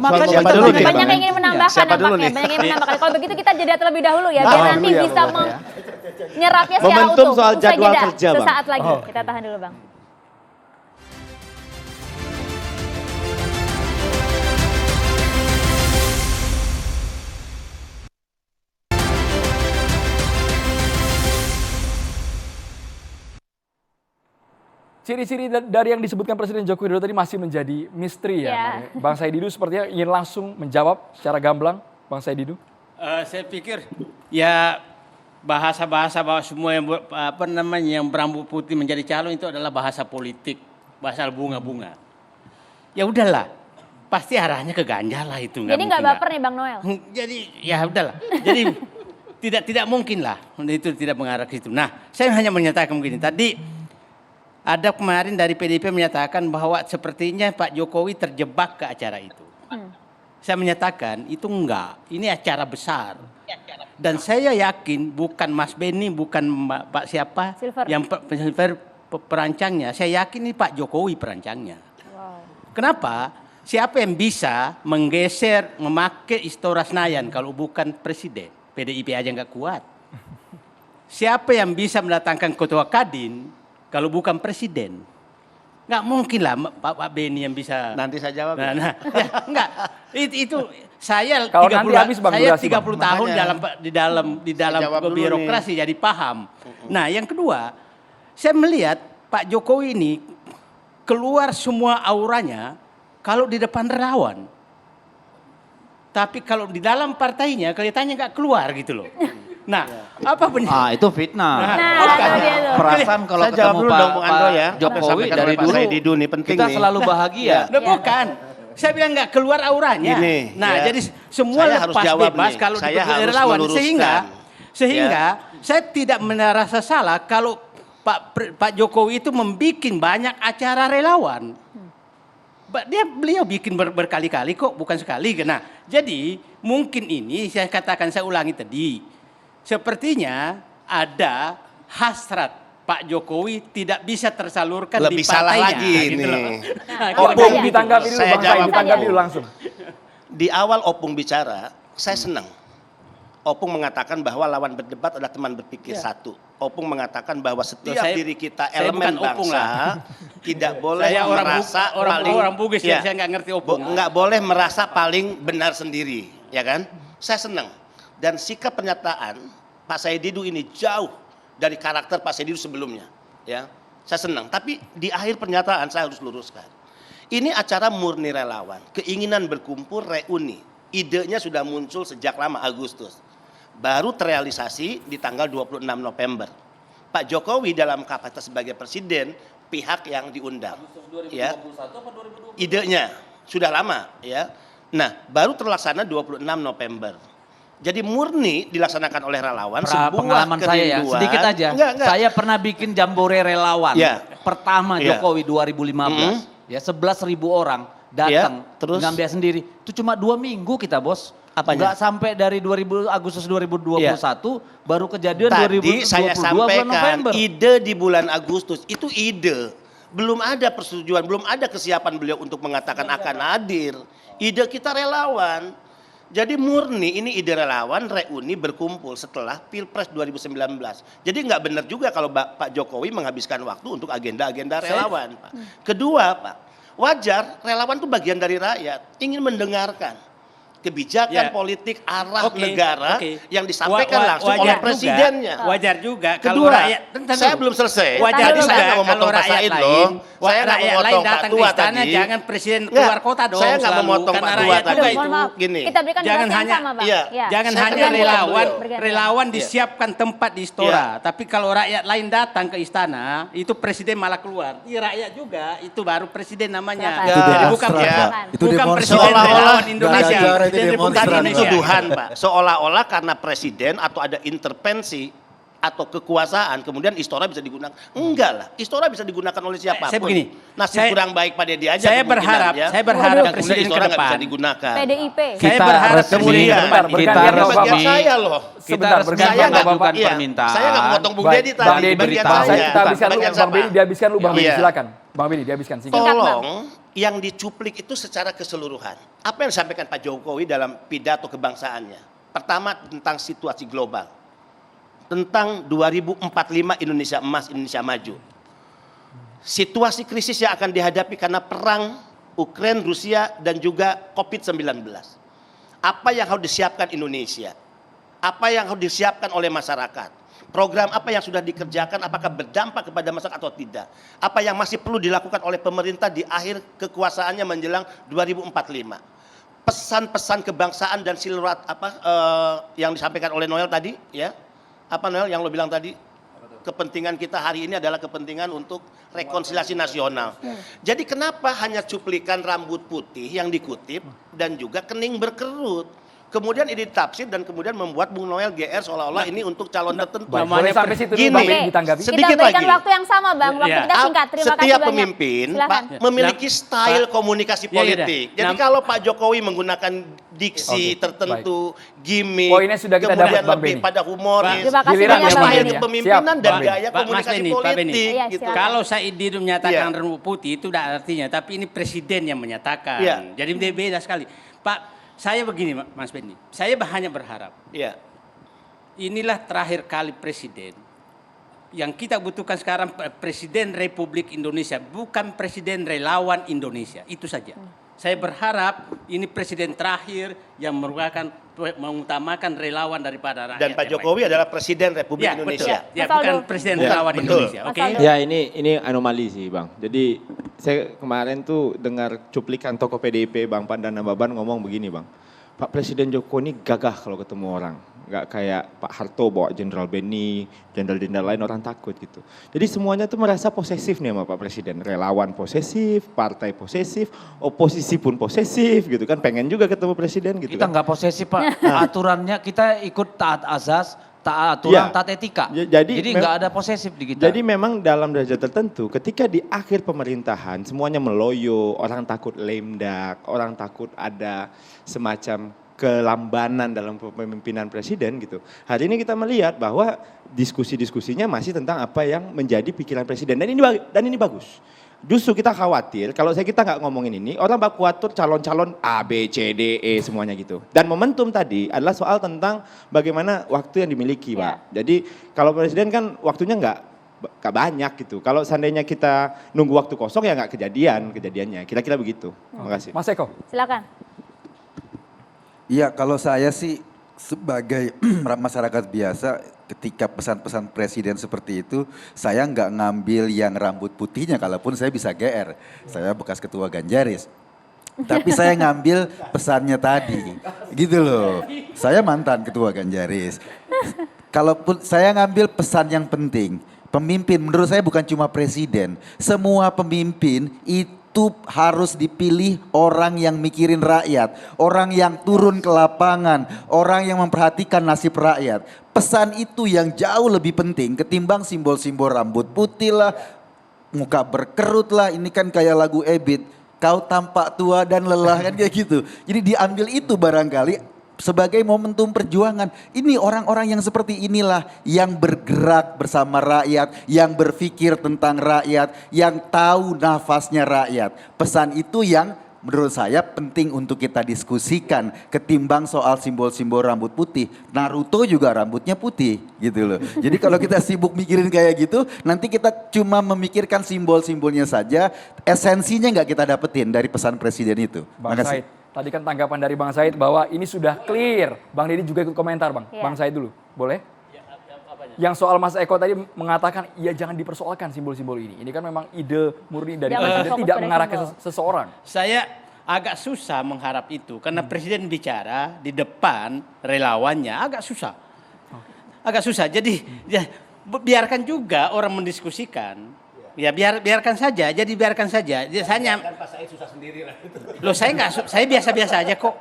F: Makanya
H: siapa
F: kita
H: dulu nih,
C: banyak
H: Bang,
C: yang ingin menambahkan nampaknya. Banyak yang ingin menambahkan. Kalau begitu kita jeda terlebih dahulu ya. Biar nanti bisa menyerapnya secara
H: Momentum
C: utuh.
H: soal
C: Usai
H: jadwal
C: jeda
H: kerja, Bang.
C: sesaat lagi. Kita tahan dulu Bang.
B: Ciri-ciri dari yang disebutkan Presiden Joko Widodo tadi masih menjadi misteri ya. Bang Saididu sepertinya ingin langsung menjawab secara gamblang. Bang Saididu.
E: Saya pikir ya bahasa-bahasa bahwa semua yang berambut putih menjadi calon itu adalah bahasa politik, bahasa bunga-bunga. Ya udahlah, pasti arahnya ke Ganjar lah itu.
C: Jadi nggak baper nih Bang Noel?
E: Jadi ya udahlah. Jadi tidak mungkin lah itu tidak mengarah ke situ. Nah, saya hanya menyatakan begini. Tadi ada kemarin dari PDIP menyatakan bahwa sepertinya Pak Jokowi terjebak ke acara itu. Saya menyatakan itu enggak, ini acara besar. Dan saya yakin bukan Mas Beni, bukan Pak siapa,
C: Silver.
E: yang Silver perancangnya, saya yakin ini Pak Jokowi perancangnya. Kenapa? Siapa yang bisa menggeser, memakai Istora Senayan kalau bukan presiden? PDIP aja nggak kuat. Siapa yang bisa mendatangkan ketua Kadin kalau bukan presiden? Nggak mungkin lah Pak Beni yang bisa.
I: Nanti saya jawab.
E: Ya, enggak. Itu saya
B: Kalau
E: 30
B: nanti habis, Bang,
E: saya
B: durasi,
E: 30
B: Bang.
E: tahun
I: Makanya.
E: di dalam
I: jawab dulu
E: birokrasi jadi paham. Nah, yang kedua, saya melihat Pak Jokowi ini keluar semua auranya kalau di depan relawan. Tapi kalau di dalam partainya kelihatannya nggak keluar gitu loh. Nah, apa penyebab?
F: itu fitnah.
E: bukan.
C: itu dia tuh.
F: Perasaan kalau
I: Saya jawab
F: ketemu
I: dulu dong, Bung Ando ya.
F: Jokowi
I: Sampaikan
F: dari
I: oleh Pak
F: dulu
I: Saididu nih, penting
F: kita
I: nih.
F: selalu bahagia.
E: Nah, bukan. Saya bilang nggak keluar auranya.
I: Gini,
E: nah,
I: ya.
E: jadi semua
I: Saya harus
E: lepas
I: jawab
E: bebas
I: nih.
E: kalau
I: Saya
E: di
I: harus
E: relawan.
I: meluruskan.
E: Sehingga saya tidak merasa salah kalau Pak Jokowi itu membuat banyak acara relawan. Beliau bikin berkali-kali kok, bukan sekali. Nah, jadi mungkin ini saya katakan, saya ulangi tadi. Sepertinya ada hasrat Pak Jokowi tidak bisa tersalurkan
I: Lebih
E: di
I: salah
E: partainya.
I: lagi
E: gitu
I: nih.
E: loh.
I: Opung,
B: ditanggapi dulu,
I: saya
B: Bang Said,
I: jawab
B: ditanggapi
I: dulu.
B: dulu langsung.
I: Di awal Opung bicara, saya senang. Opung mengatakan bahwa lawan berdebat adalah teman berpikir satu. Opung mengatakan bahwa setiap
E: Saya-
I: diri kita
E: saya
I: elemen
E: bukan Opung
I: bangsa tidak boleh
E: Saya
I: merasa
E: orang Bugis,
I: ya,
E: saya nggak ngerti Opung.
I: nggak boleh merasa paling benar sendiri, ya kan? Saya senang. Dan sikap pernyataan Pak Saididu ini jauh dari karakter Pak Saididu sebelumnya, ya. Saya senang. Tapi di akhir pernyataan saya harus luruskan. Ini acara murni relawan, keinginan berkumpul, reuni. Idenya sudah muncul sejak lama, Agustus. Baru terrealisasi di tanggal 26 November. Pak Jokowi dalam kapasitas sebagai presiden, pihak yang diundang. Ya. Idenya sudah lama, ya. Nah, baru terlaksana 26 November. Jadi murni dilaksanakan oleh relawan, sebuah
F: Pengalaman saya ya,
I: kerinduan.
F: sedikit aja.
I: Enggak.
F: Saya pernah bikin jambore relawan.
I: Ya.
F: Pertama
I: Ya.
F: Jokowi 2015. Ya 11.000 orang datang
I: Ya, terus?
F: ngambil sendiri. Itu cuma 2 minggu kita, Bos.
I: Apanya?
F: Nggak sampai dari Agustus 2021 baru kejadian
I: Tadi
F: 2022
I: saya
F: bulan
I: sampaikan
F: November.
I: ide di bulan Agustus itu ide. Belum ada persetujuan, belum ada kesiapan beliau untuk mengatakan akan hadir. Ide kita relawan. Jadi murni ini ide relawan reuni berkumpul setelah Pilpres 2019. Jadi nggak benar juga kalau Pak Jokowi menghabiskan waktu untuk agenda-agenda relawan, Pak. Kedua, Pak, wajar relawan itu bagian dari rakyat, ingin mendengarkan kebijakan politik arah negara yang disampaikan langsung oleh presidennya.
E: Wajar juga kalau
I: Kedua,
E: rakyat.
I: saya belum selesai.
E: Wajar
I: Tadi
E: juga
I: saya nggak mau
E: kalau
I: motong Pak
E: rakyat
I: Said
E: lain,
I: loh. Saya nggak
E: rakyat
I: mau
E: lain
I: motong Pak
E: datang ke
I: Tua
E: istana,
I: tadi.
E: jangan presiden
I: Nggak,
E: keluar kota dong.
I: saya nggak mau
E: selalu.
I: motong
E: Karena
I: Pak Tua
E: rakyat
I: tadi.
E: juga
C: Mohon
E: itu.
C: maaf,
I: Gini.
C: kita berikan
E: Jangan
C: durasi yang
E: hanya-
C: sama, Bang.
I: iya.
C: Ya.
E: Jangan
I: Saya
E: hanya
I: bergantian
E: relawan,
C: dulu.
E: relawan disiapkan tempat di Istora. Tapi kalau rakyat lain datang ke istana, itu presiden malah keluar. Iya, rakyat juga, itu baru presiden namanya.
C: Silakan.
J: Itu
E: Jadi
J: demonstran,
I: Pak.
J: Itu
E: bukan
J: demonstran.
E: presiden
I: Seolah-olah
E: relawan Indonesia.
J: nggak ada acara, itu
E: Presiden Republik
J: demonstran,
I: Tadi
E: Indonesia.
I: tuduhan, Pak, seolah-olah karena presiden atau ada intervensi atau kekuasaan kemudian Istora bisa digunakan. Enggak lah, Istora bisa digunakan oleh siapapun.
E: Saya begini,
I: Nasib
E: saya-
I: kurang baik Pak Deddy aja
E: Saya
I: kemungkinan,
E: berharap,
I: ya.
E: saya berharap
I: Dan kemudian
E: presiden ke
I: Istora nggak bisa
E: depan.
I: digunakan.
C: PDIP.
E: Saya berharap
F: resmi,
I: kemudian
B: Sebentar,
F: kita
B: bergantian
I: Ini
B: Bapak.
I: bagian saya loh.
F: Kita
B: Sebentar,
F: resmi
B: bergantian
I: Saya nggak
B: Bapak.
F: mengajukan
I: Iya,
F: permintaan.
I: saya nggak memotong Bung
B: Baik,
I: Deddy
B: Bang
I: tadi.
B: Deddy,
I: Bagian
F: beritahu.
I: saya.
B: kita habiskan dulu,
I: Bagian
B: Bang Beni
I: siapa?
B: dihabiskan dulu, Bang Beni,
I: Iya.
B: silakan. Bang Beni dihabiskan singkat.
C: Singkat, Bang.
I: Tolong yang dicuplik itu secara keseluruhan. Apa yang disampaikan Pak Jokowi dalam pidato kebangsaannya? Pertama tentang situasi global. Tentang 2045 Indonesia emas, Indonesia maju. Situasi krisis yang akan dihadapi karena perang Ukraina, Rusia dan juga COVID-19. Apa yang harus disiapkan Indonesia? Apa yang harus disiapkan oleh masyarakat? Program apa yang sudah dikerjakan apakah berdampak kepada masyarakat atau tidak? Apa yang masih perlu dilakukan oleh pemerintah di akhir kekuasaannya menjelang 2045? Pesan-pesan kebangsaan dan silurat yang disampaikan oleh Noel tadi, ya? Apa Noel yang lo bilang tadi? Kepentingan kita hari ini adalah kepentingan untuk rekonsiliasi nasional. Jadi kenapa hanya cuplikan rambut putih yang dikutip dan juga kening berkerut? Kemudian ini ditafsir dan kemudian membuat Bung Noel GR seolah-olah ini untuk calon tertentu.
B: Baik, boleh sampai situ dulu,
I: Gini,
B: Bang Benny ditanggapi.
I: sedikit
C: Kita berikan
I: lagi.
C: waktu yang sama Bang, waktu
E: Iya.
C: kita singkat. Terima kasih
I: Setiap
C: banyak.
I: pemimpin
C: Silakan.
I: Pak, memiliki style
E: Pak.
I: komunikasi
E: Ya, ya,
I: politik.
E: ya.
I: Jadi
E: Nah,
I: kalau Pak Jokowi menggunakan diksi
B: Oke,
I: tertentu, gimmick,
B: Poinnya sudah kita
I: kemudian
B: dapat, Bang
I: lebih
B: Benny.
I: pada humoris,
C: Terima kasih
B: Giliran
C: banyak
B: ya,
C: Bang
B: Bang
I: style
C: Benny.
B: Benny.
I: kepemimpinan
B: Siap,
I: dan
B: Bang.
I: gaya
E: Mas
I: komunikasi
E: Benny, Pak Benny.
I: politik.
C: Iya,
I: gitu.
C: silakan.
E: Kalau Saidi menyatakan
I: Iya.
E: rambut putih itu tidak artinya, tapi ini presiden yang menyatakan.
I: Iya.
E: Jadi dia beda sekali. Pak, saya begini Mas Benny, saya hanya berharap
I: Iya.
E: inilah terakhir kali presiden yang kita butuhkan sekarang, Presiden Republik Indonesia, bukan Presiden Relawan Indonesia, itu saja. Saya berharap ini presiden terakhir yang mengutamakan relawan daripada rakyat.
I: Dan Pak
E: yang
I: Jokowi
E: lain.
I: adalah Presiden Republik
E: Ya,
I: Indonesia.
E: betul. Ya,
C: Mas
E: bukan
C: Aldo.
E: Presiden
I: Ya,
E: Relawan
I: betul.
E: Indonesia, oke?
C: Mas Aldo.
H: Ya ini anomali sih Bang. Jadi saya kemarin tuh dengar cuplikan tokoh PDIP Bang Pandan Nababan ngomong begini Bang. Pak Presiden Jokowi ini gagah kalau ketemu orang. Nggak kayak Pak Harto bawa Jenderal Benny, jenderal-jenderal lain orang takut gitu. Jadi semuanya tuh merasa posesif nih sama Pak Presiden. Relawan posesif, partai posesif, oposisi pun posesif gitu kan. Pengen juga ketemu Presiden gitu
F: Kita
H: kan.
F: nggak posesif Pak, aturannya kita ikut taat azas, taat aturan,
H: Iya.
F: taat etika.
H: Jadi
F: nggak ada posesif di kita.
H: Jadi memang dalam derajat tertentu ketika di akhir pemerintahan semuanya meloyo, orang takut lemdak, orang takut ada semacam kelambanan dalam kepemimpinan presiden gitu. Hari ini kita melihat bahwa diskusi-diskusinya masih tentang apa yang menjadi pikiran presiden dan ini bagus. Justru kita khawatir kalau kita nggak ngomongin ini, orang bakal atur calon-calon A, B, C, D, E semuanya gitu. Dan momentum tadi adalah soal tentang bagaimana waktu yang dimiliki, Pak. Jadi kalau presiden kan waktunya nggak banyak gitu. Kalau seandainya kita nunggu waktu kosong ya nggak kejadiannya. Kira-kira begitu. Terima kasih.
B: Mas Eko.
C: Silakan.
G: Iya, kalau saya sih sebagai masyarakat biasa ketika pesan-pesan presiden seperti itu, saya nggak ngambil yang rambut putihnya, kalaupun saya bisa GR. Saya bekas ketua Ganjaris. Tapi saya ngambil pesannya tadi, gitu loh. Saya mantan ketua Ganjaris. Kalaupun saya ngambil pesan yang penting, pemimpin menurut saya bukan cuma presiden. Semua pemimpin itu harus dipilih orang yang mikirin rakyat, orang yang turun ke lapangan, orang yang memperhatikan nasib rakyat. Pesan itu yang jauh lebih penting ketimbang simbol-simbol rambut putih lah, muka berkerut lah, ini kan kayak lagu Ebit, kau tampak tua dan lelah kan kayak gitu. Jadi diambil itu barangkali sebagai momentum perjuangan. Ini orang-orang yang seperti inilah yang bergerak bersama rakyat, yang berpikir tentang rakyat, yang tahu nafasnya rakyat. Pesan itu yang menurut saya penting untuk kita diskusikan ketimbang soal simbol-simbol rambut putih. Naruto juga rambutnya putih gitu loh. Jadi kalau kita sibuk mikirin kayak gitu, nanti kita cuma memikirkan simbol-simbolnya saja, esensinya nggak kita dapetin dari pesan presiden itu.
B: Bang
G: Makasih.
B: Said, tadi kan tanggapan dari Bang Said bahwa ini sudah clear. Bang Deddy juga ikut komentar Bang.
C: Iya.
B: Bang Said dulu, boleh? Yang soal Mas Eko tadi mengatakan, ya jangan dipersoalkan simbol-simbol ini. Ini kan memang ide murni dari
C: Jangan
B: presiden,
C: fokus
B: tidak
C: pada
B: mengarah ke
C: simbol.
B: seseorang.
E: Saya agak susah mengharap itu karena presiden bicara di depan relawannya agak susah. Agak susah. Jadi ya, biarkan juga orang mendiskusikan. Ya biarkan saja. Jadi biarkan saja. Saya Loh saya biasa-biasa aja kok.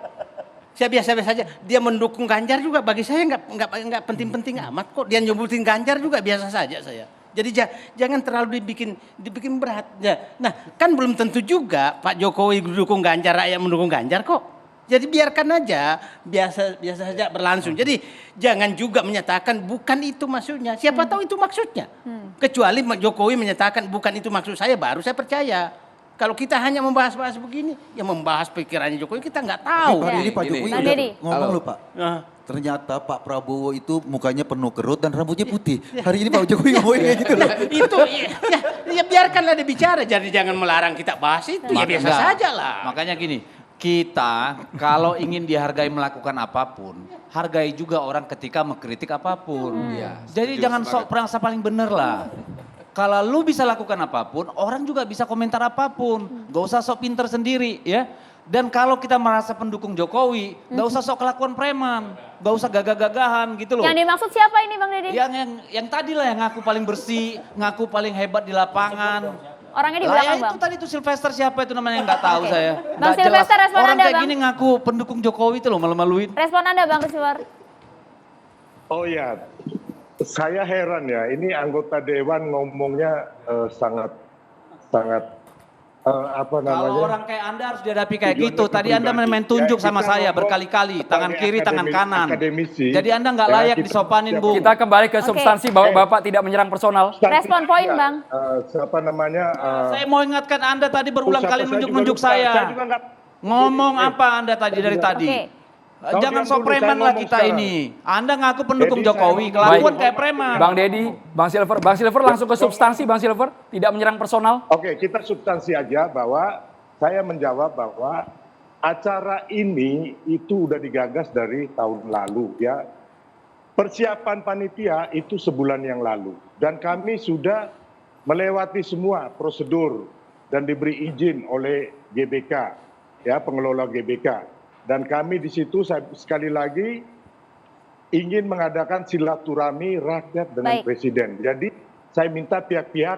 E: Saya biasa-biasa aja. Dia mendukung Ganjar juga bagi saya nggak penting-penting amat kok. Dia nyebutin Ganjar juga biasa saja saya. Jadi jangan terlalu dibikin berat. Ya. Nah kan belum tentu juga Pak Jokowi mendukung Ganjar, rakyat mendukung Ganjar kok. Jadi biarkan aja biasa saja berlangsung. Jadi jangan juga menyatakan bukan itu maksudnya. Siapa tahu itu maksudnya. Kecuali Jokowi menyatakan bukan itu maksud saya, baru saya percaya. Kalau kita hanya membahas-bahas begini, ya membahas pikirannya Jokowi kita nggak tahu.
G: Hari ini Pak
D: Gini.
G: Jokowi
C: Bang
G: udah
C: Deddy.
G: ngomong loh Pak.
E: Nah,
G: Ternyata Pak Prabowo itu mukanya penuh kerut dan rambutnya putih. Hari ini Pak Jokowi ngomong kayak gitu loh.
E: itu ya biarkanlah dia bicara. Jadi jangan melarang kita bahas itu. Ya biasa
F: Enggak.
E: saja lah.
F: Makanya gini, kita kalau ingin dihargai melakukan apapun, hargai juga orang ketika mengkritik apapun.
D: Iya,
F: Jadi
D: setuju,
F: jangan
D: sepakat.
F: sok perangsa paling bener lah. Kalau lu bisa lakukan apapun, orang juga bisa komentar apapun. Gak usah sok pinter sendiri ya. Dan kalau kita merasa pendukung Jokowi, gak usah sok kelakuan preman. Gak usah gagah-gagahan gitu loh.
C: Yang dimaksud siapa ini Bang Deddy?
F: Yang tadi lah yang ngaku paling bersih, ngaku paling hebat di lapangan.
C: Orangnya di
F: Lah,
C: belakang,
F: ya
C: Bang.
F: itu tadi tuh Sylvester siapa itu namanya nggak tahu
C: Oke.
F: saya.
C: Bang
F: Nggak
C: Sylvester,
F: jelas.
C: respon
F: Orang
C: Anda,
F: kayak
C: Bang.
F: gini ngaku pendukung Jokowi itu loh malu-maluin.
C: Respon Anda, Bang Christopher.
J: Oh ya, saya heran ya, ini anggota dewan ngomongnya sangat apa namanya?
F: Kalau orang kayak Anda harus dihadapi kayak
J: Tujuannya
F: gitu. Tadi Anda
J: pribadi.
F: main tunjuk
J: Ya,
F: sama
J: kita
F: saya
J: ngomong
F: berkali-kali, tangan
J: sebagai
F: kiri, tangan kanan.
J: akademisi.
F: Jadi Anda nggak
J: Ya,
F: layak
J: kita-
F: disopanin, Bung.
B: Kita kembali ke
C: Oke.
B: substansi bahwa Bapak tidak menyerang personal.
C: Respon poin, Bang.
J: Siapa namanya?
F: Saya mau ingatkan Anda tadi berulang
J: siapa
F: kali
J: saya
F: nunjuk-nunjuk
J: juga lupa.
F: saya.
J: Saya juga nggak-
F: Ngomong apa Anda tadi dari tadi?
C: Oke.
J: Kau
F: Jangan
J: diam
F: sok
J: dulu,
F: preman
J: saya
F: lah
J: ngomong
F: kita
J: sekarang.
F: ini. Anda ngaku pendukung
J: Jadi saya
F: Jokowi,
J: ngomong-
F: kelakuan
B: Baik.
F: kayak preman.
B: Bang Deddy, Bang Silver langsung ke substansi, Bang Silver, tidak menyerang personal.
J: Oke, kita substansi aja bahwa saya menjawab bahwa acara ini itu udah digagas dari tahun lalu ya. Persiapan panitia itu sebulan yang lalu dan kami sudah melewati semua prosedur dan diberi izin oleh GBK ya, pengelola GBK. Dan kami di situ saya sekali lagi ingin mengadakan silaturahmi rakyat dengan
C: Baik.
J: presiden. Jadi saya minta pihak-pihak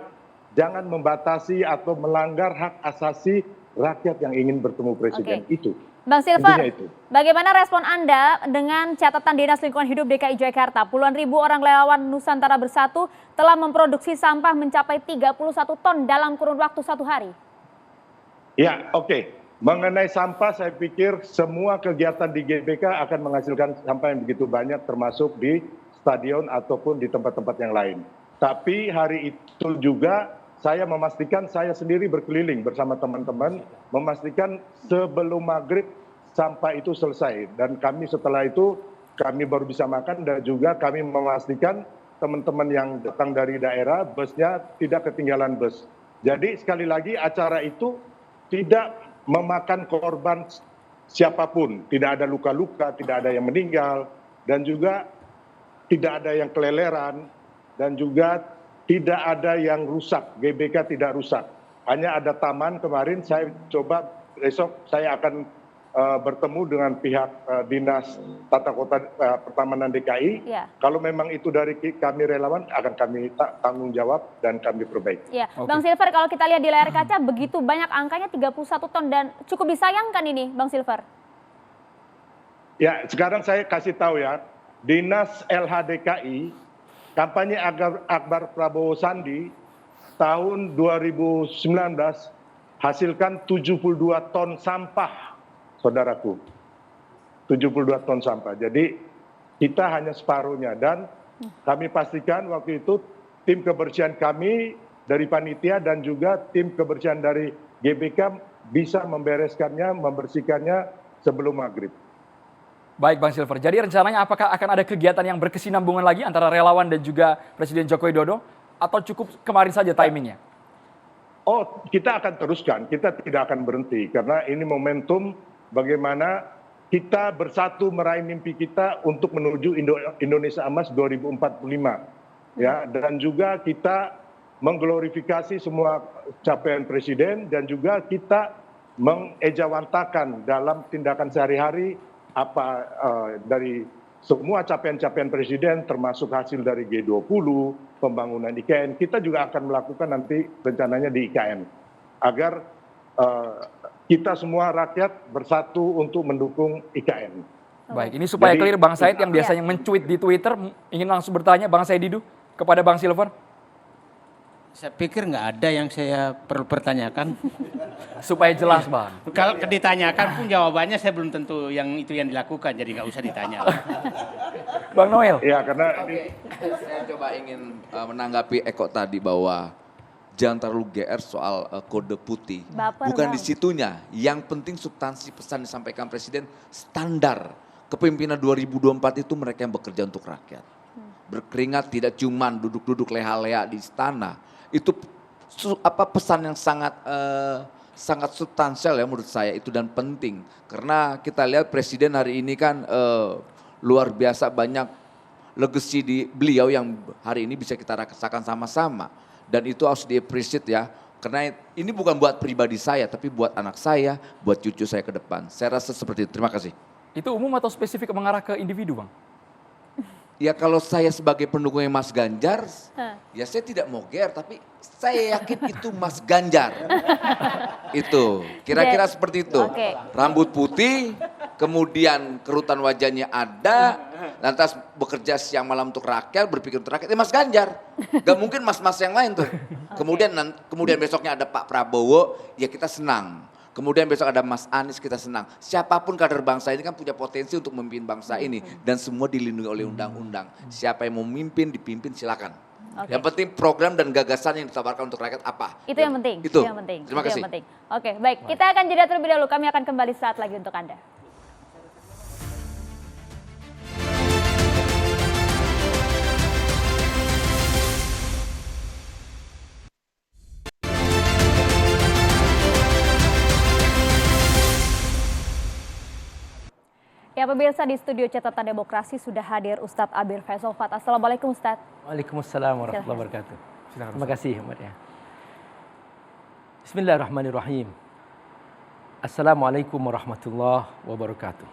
J: jangan membatasi atau melanggar hak asasi rakyat yang ingin bertemu presiden.
C: Oke.
J: Itu.
C: Bang
J: Intinya
C: Silver,
J: itu.
C: bagaimana respon Anda dengan catatan Dinas Lingkungan Hidup DKI Jakarta? Puluhan ribu orang relawan Nusantara Bersatu telah memproduksi sampah mencapai 31 ton dalam kurun waktu 1 hari.
J: Ya, oke. Mengenai sampah, saya pikir semua kegiatan di GBK akan menghasilkan sampah yang begitu banyak, termasuk di stadion ataupun di tempat-tempat yang lain. Tapi hari itu juga saya memastikan saya sendiri berkeliling bersama teman-teman, memastikan sebelum maghrib sampah itu selesai. Dan kami setelah itu, kami baru bisa makan dan juga kami memastikan teman-teman yang datang dari daerah, busnya tidak ketinggalan bus. Jadi sekali lagi acara itu tidak memakan korban siapapun, tidak ada luka-luka, tidak ada yang meninggal, dan juga tidak ada yang keleleran, dan juga tidak ada yang rusak, GBK tidak rusak. Hanya ada taman kemarin, saya coba besok saya akan bertemu dengan pihak Dinas Tata Kota Pertamanan DKI.
C: Ya.
J: Kalau memang itu dari kami relawan, akan kami tanggung jawab dan kami perbaiki.
C: Ya, Bang Silver, kalau kita lihat di layar kaca begitu banyak angkanya 31 ton dan cukup disayangkan ini, Bang Silver.
J: Ya, sekarang saya kasih tahu ya, Dinas LHDKI, kampanye Akbar Prabowo Sandi, tahun 2019 hasilkan 72 ton sampah, saudaraku. 72 ton sampah. Jadi kita hanya separuhnya dan kami pastikan waktu itu tim kebersihan kami dari panitia dan juga tim kebersihan dari GBK bisa membereskannya, membersihkannya sebelum maghrib.
B: Baik Bang Silver, jadi rencananya apakah akan ada kegiatan yang berkesinambungan lagi antara relawan dan juga Presiden Joko Widodo? Atau cukup kemarin saja timingnya?
J: Oh, kita akan teruskan, kita tidak akan berhenti. Karena ini momentum bagaimana kita bersatu meraih mimpi kita untuk menuju Indonesia Emas 2045. Ya, dan juga kita mengglorifikasi semua capaian Presiden dan juga kita mengejawantakan dalam tindakan sehari-hari apa dari semua capaian-capaian Presiden termasuk hasil dari G20, pembangunan IKN, kita juga akan melakukan nanti rencananya di IKN agar kita semua rakyat bersatu untuk mendukung IKN.
B: Baik, ini supaya
J: Jadi,
B: clear Bang Said yang biasanya mencuit di Twitter, ingin langsung bertanya Bang Said Didu kepada Bang Silver.
E: Saya pikir nggak ada yang saya perlu pertanyakan.
B: Supaya jelas Bang.
E: Kalau ditanyakan pun jawabannya saya belum tentu yang itu yang dilakukan, jadi nggak usah ditanya.
B: Bang Noel.
J: Ya, karena
D: Oke, saya coba ingin menanggapi Eko tadi bahwa jangan terlalu GR soal kode putih.
C: Baper,
D: Bukan
C: Bang.
D: di situnya. Yang penting substansi pesan disampaikan Presiden standar. Kepemimpinan 2024 itu mereka yang bekerja untuk rakyat. Berkeringat tidak cuman duduk-duduk leha-leha di istana. Itu pesan yang sangat sangat substansial ya menurut saya itu dan penting. Karena kita lihat Presiden hari ini kan luar biasa banyak legacy di beliau yang hari ini bisa kita rasakan sama-sama. Dan itu harus di-appreciate ya. Karena ini bukan buat pribadi saya, tapi buat anak saya, buat cucu saya ke depan. Saya rasa seperti itu. Terima kasih.
B: Itu umum atau spesifik mengarah ke individu Bang?
D: Ya kalau saya sebagai pendukungnya Mas Ganjar,
C: Hah.
D: ya saya tidak mau ger, tapi saya yakin itu Mas Ganjar. Itu, kira-kira seperti itu.
C: Oke.
D: Rambut putih, kemudian kerutan wajahnya ada, lantas bekerja siang malam untuk rakyat, berpikir untuk rakyat, Mas Ganjar. Gak mungkin mas-mas yang lain tuh. Kemudian besoknya ada Pak Prabowo, ya kita senang. Kemudian besok ada Mas Anies, kita senang. Siapapun kader bangsa ini kan punya potensi untuk memimpin bangsa ini. Dan semua dilindungi oleh undang-undang. Siapa yang mau memimpin, dipimpin silakan.
C: Oke.
D: Yang penting program dan gagasan yang ditawarkan untuk rakyat apa.
C: Itu yang penting.
D: Itu.
C: Yang penting.
D: Terima
C: Itu
D: kasih.
C: yang penting. Oke, baik. Kita akan jeda terlebih dahulu. Kami akan kembali saat lagi untuk Anda. Ya pemirsa, di studio Catatan Demokrasi sudah hadir Ustadz Abir Faisal Fat. Assalamualaikum Ustadz.
K: Waalaikumsalam warahmatullahi wabarakatuh. Terima kasih Ahmad ya. Bismillahirrahmanirrahim. Assalamualaikum warahmatullahi wabarakatuh.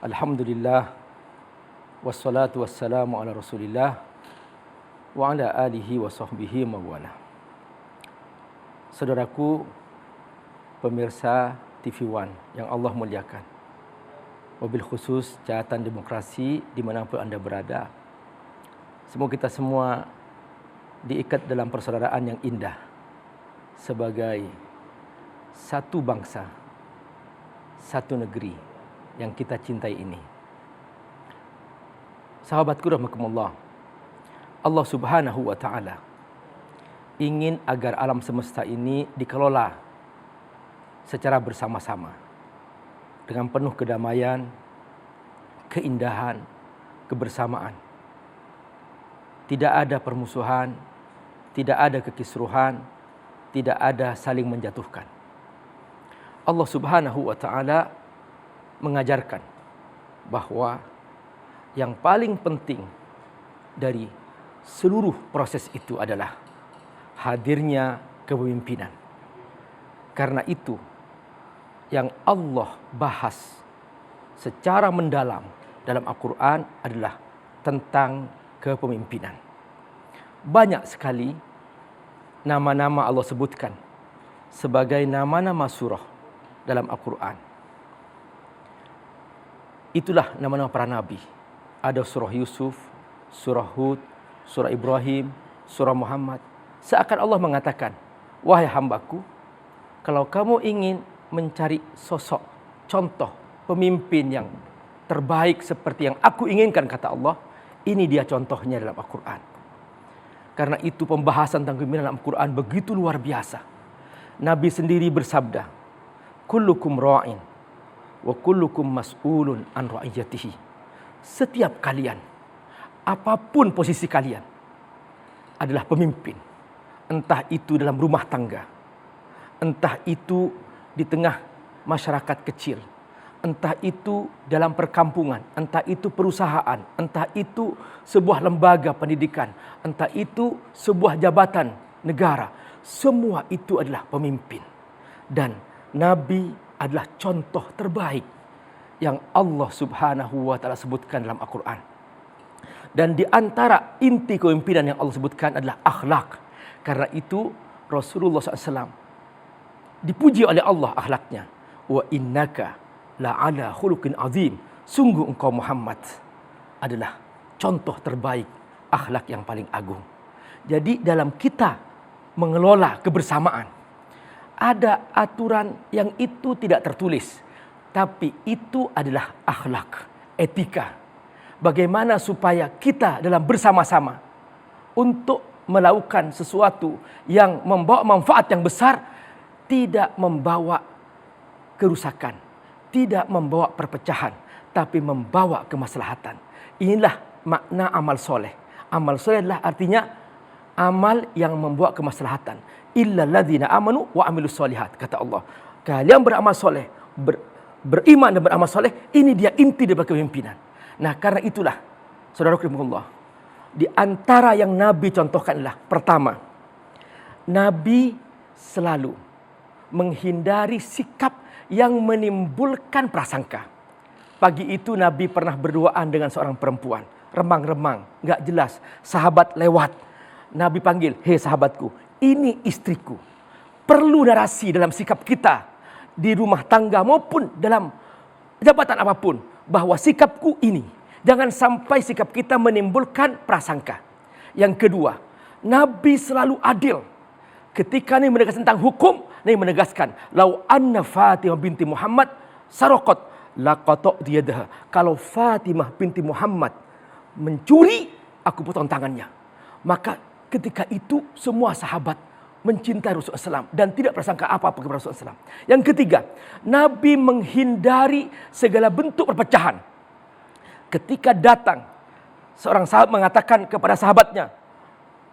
K: Alhamdulillah. Wassalatu wassalamu ala rasulillah. Wa ala alihi wa sahbihi mawala. Saudaraku, pemirsa TV One yang Allah muliakan. Wabil khusus Catatan Demokrasi dimanapun Anda berada. Semoga kita semua diikat dalam persaudaraan yang indah sebagai satu bangsa, satu negeri yang kita cintai ini. Sahabatku rahimakumullah, Allah Subhanahu wa taala ingin agar alam semesta ini dikelola secara bersama-sama dengan penuh kedamaian, keindahan, kebersamaan. Tidak ada permusuhan, tidak ada kekisruhan, tidak ada saling menjatuhkan. Allah Subhanahu wa taala mengajarkan bahwa yang paling penting dari seluruh proses itu adalah hadirnya kepemimpinan. Karena itu yang Allah bahas secara mendalam dalam Al-Quran adalah tentang kepemimpinan. Banyak sekali nama-nama Allah sebutkan sebagai nama-nama surah dalam Al-Quran. Itulah nama-nama para nabi. Ada surah Yusuf, surah Hud, surah Ibrahim, surah Muhammad. Seakan Allah mengatakan, wahai hambaku, kalau kamu ingin mencari sosok, contoh, pemimpin yang terbaik seperti yang aku inginkan, kata Allah, ini dia contohnya dalam Al-Quran. Karena itu pembahasan tentang kepemimpinan dalam Al-Quran begitu luar biasa. Nabi sendiri bersabda, kullukum ra'in wa kullukum mas'ulun an ra'iyatihi. Setiap kalian, apapun posisi kalian, adalah pemimpin. Entah itu dalam rumah tangga, entah itu di tengah masyarakat kecil, entah itu dalam perkampungan, entah itu perusahaan, entah itu sebuah lembaga pendidikan, entah itu sebuah jabatan negara. Semua itu adalah pemimpin. Dan Nabi adalah contoh terbaik yang Allah Subhanahu wa taala sebutkan dalam Al-Quran. Dan di antara inti kepemimpinan yang Allah sebutkan adalah akhlak. Karena itu Rasulullah SAW dipuji oleh Allah akhlaknya. Wa innaka la'ala khuluqin azim. Sungguh engkau Muhammad adalah contoh terbaik akhlak yang paling agung. Jadi dalam kita mengelola kebersamaan, ada aturan yang itu tidak tertulis, tapi itu adalah akhlak, etika. Bagaimana supaya kita dalam bersama-sama untuk melakukan sesuatu yang membawa manfaat yang besar, tidak membawa kerusakan, tidak membawa perpecahan, tapi membawa kemaslahatan. Inilah makna amal soleh. Amal soleh adalah artinya amal yang membawa kemaslahatan. Illal ladzina amanu wa amilus solihat, kata Allah. Kalian beramal soleh, beriman dan beramal soleh, ini dia inti dari kepemimpinan. Nah, karena itulah, saudaraku rahimakumullah, di antara yang Nabi contohkan adalah pertama, Nabi selalu menghindari sikap yang menimbulkan prasangka. Pagi itu Nabi pernah berduaan dengan seorang perempuan, remang-remang, nggak jelas. Sahabat lewat, Nabi panggil, hei sahabatku, ini istriku. Perlu narasi dalam sikap kita di rumah tangga maupun dalam jabatan apapun, bahwa sikapku ini. Jangan sampai sikap kita menimbulkan prasangka. Yang kedua, Nabi selalu adil. Ketika Nabi menegaskan tentang hukum, Nabi menegaskan, lau anna Fatimah binti Muhammad sarokot laqata diyadaha. Kalau Fatimah binti Muhammad mencuri, aku potong tangannya. Maka ketika itu semua sahabat mencintai Rasulullah SAW dan tidak prasangka apa-apa kepada Rasulullah SAW. Yang ketiga, Nabi menghindari segala bentuk perpecahan. Ketika datang seorang sahabat mengatakan kepada sahabatnya,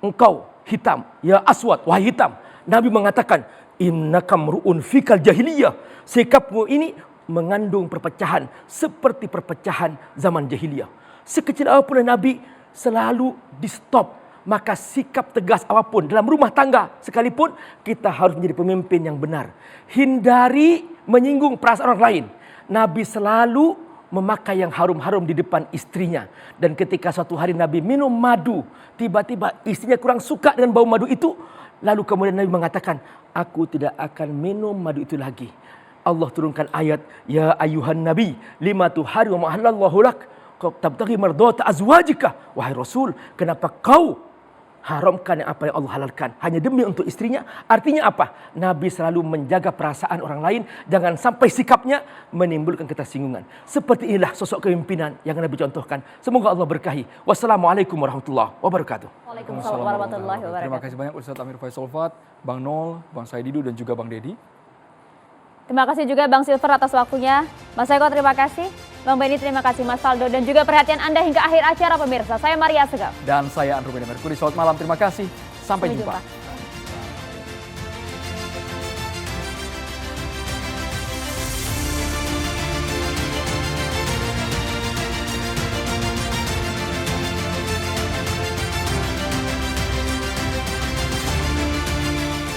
K: engkau hitam, ya aswad, wahai hitam. Nabi mengatakan, innaka mru'un fikal jahiliyah. Sikapmu ini mengandung perpecahan seperti perpecahan zaman jahiliyah. Sekecil apapun Nabi selalu di stop. Maka sikap tegas apapun dalam rumah tangga sekalipun, kita harus menjadi pemimpin yang benar. Hindari menyinggung perasaan orang lain. Nabi selalu memakai yang harum-harum di depan istrinya. Dan ketika suatu hari Nabi minum madu, tiba-tiba istrinya kurang suka dengan bau madu itu. Lalu kemudian Nabi mengatakan, aku tidak akan minum madu itu lagi. Allah turunkan ayat, ya ayuhan nabi, lima tuhari wa ma'ahallallahu lak, kau tabtaghi mardata azwajika. Wahai Rasul, kenapa kau haramkan apa yang Allah halalkan hanya demi untuk istrinya? Artinya apa? Nabi selalu menjaga perasaan orang lain, jangan sampai sikapnya menimbulkan ketersinggungan. Seperti inilah sosok kepemimpinan yang Nabi contohkan. Semoga Allah berkahi. Wassalamualaikum warahmatullahi wabarakatuh.
C: Waalaikumsalam warahmatullahi wabarakatuh.
B: Terima kasih banyak Ustadz Amir Faisal Fat, Bang Nol, Bang Saididu dan juga Bang Dedi.
C: Terima kasih juga Bang Silver atas waktunya. Mas Eko terima kasih. Bang Benny terima kasih, Mas Faldo, dan juga perhatian Anda hingga akhir acara pemirsa. Saya Maria Segaf.
B: Dan saya Andrew Beda Merkuri. Selamat malam, terima kasih. Sampai jumpa.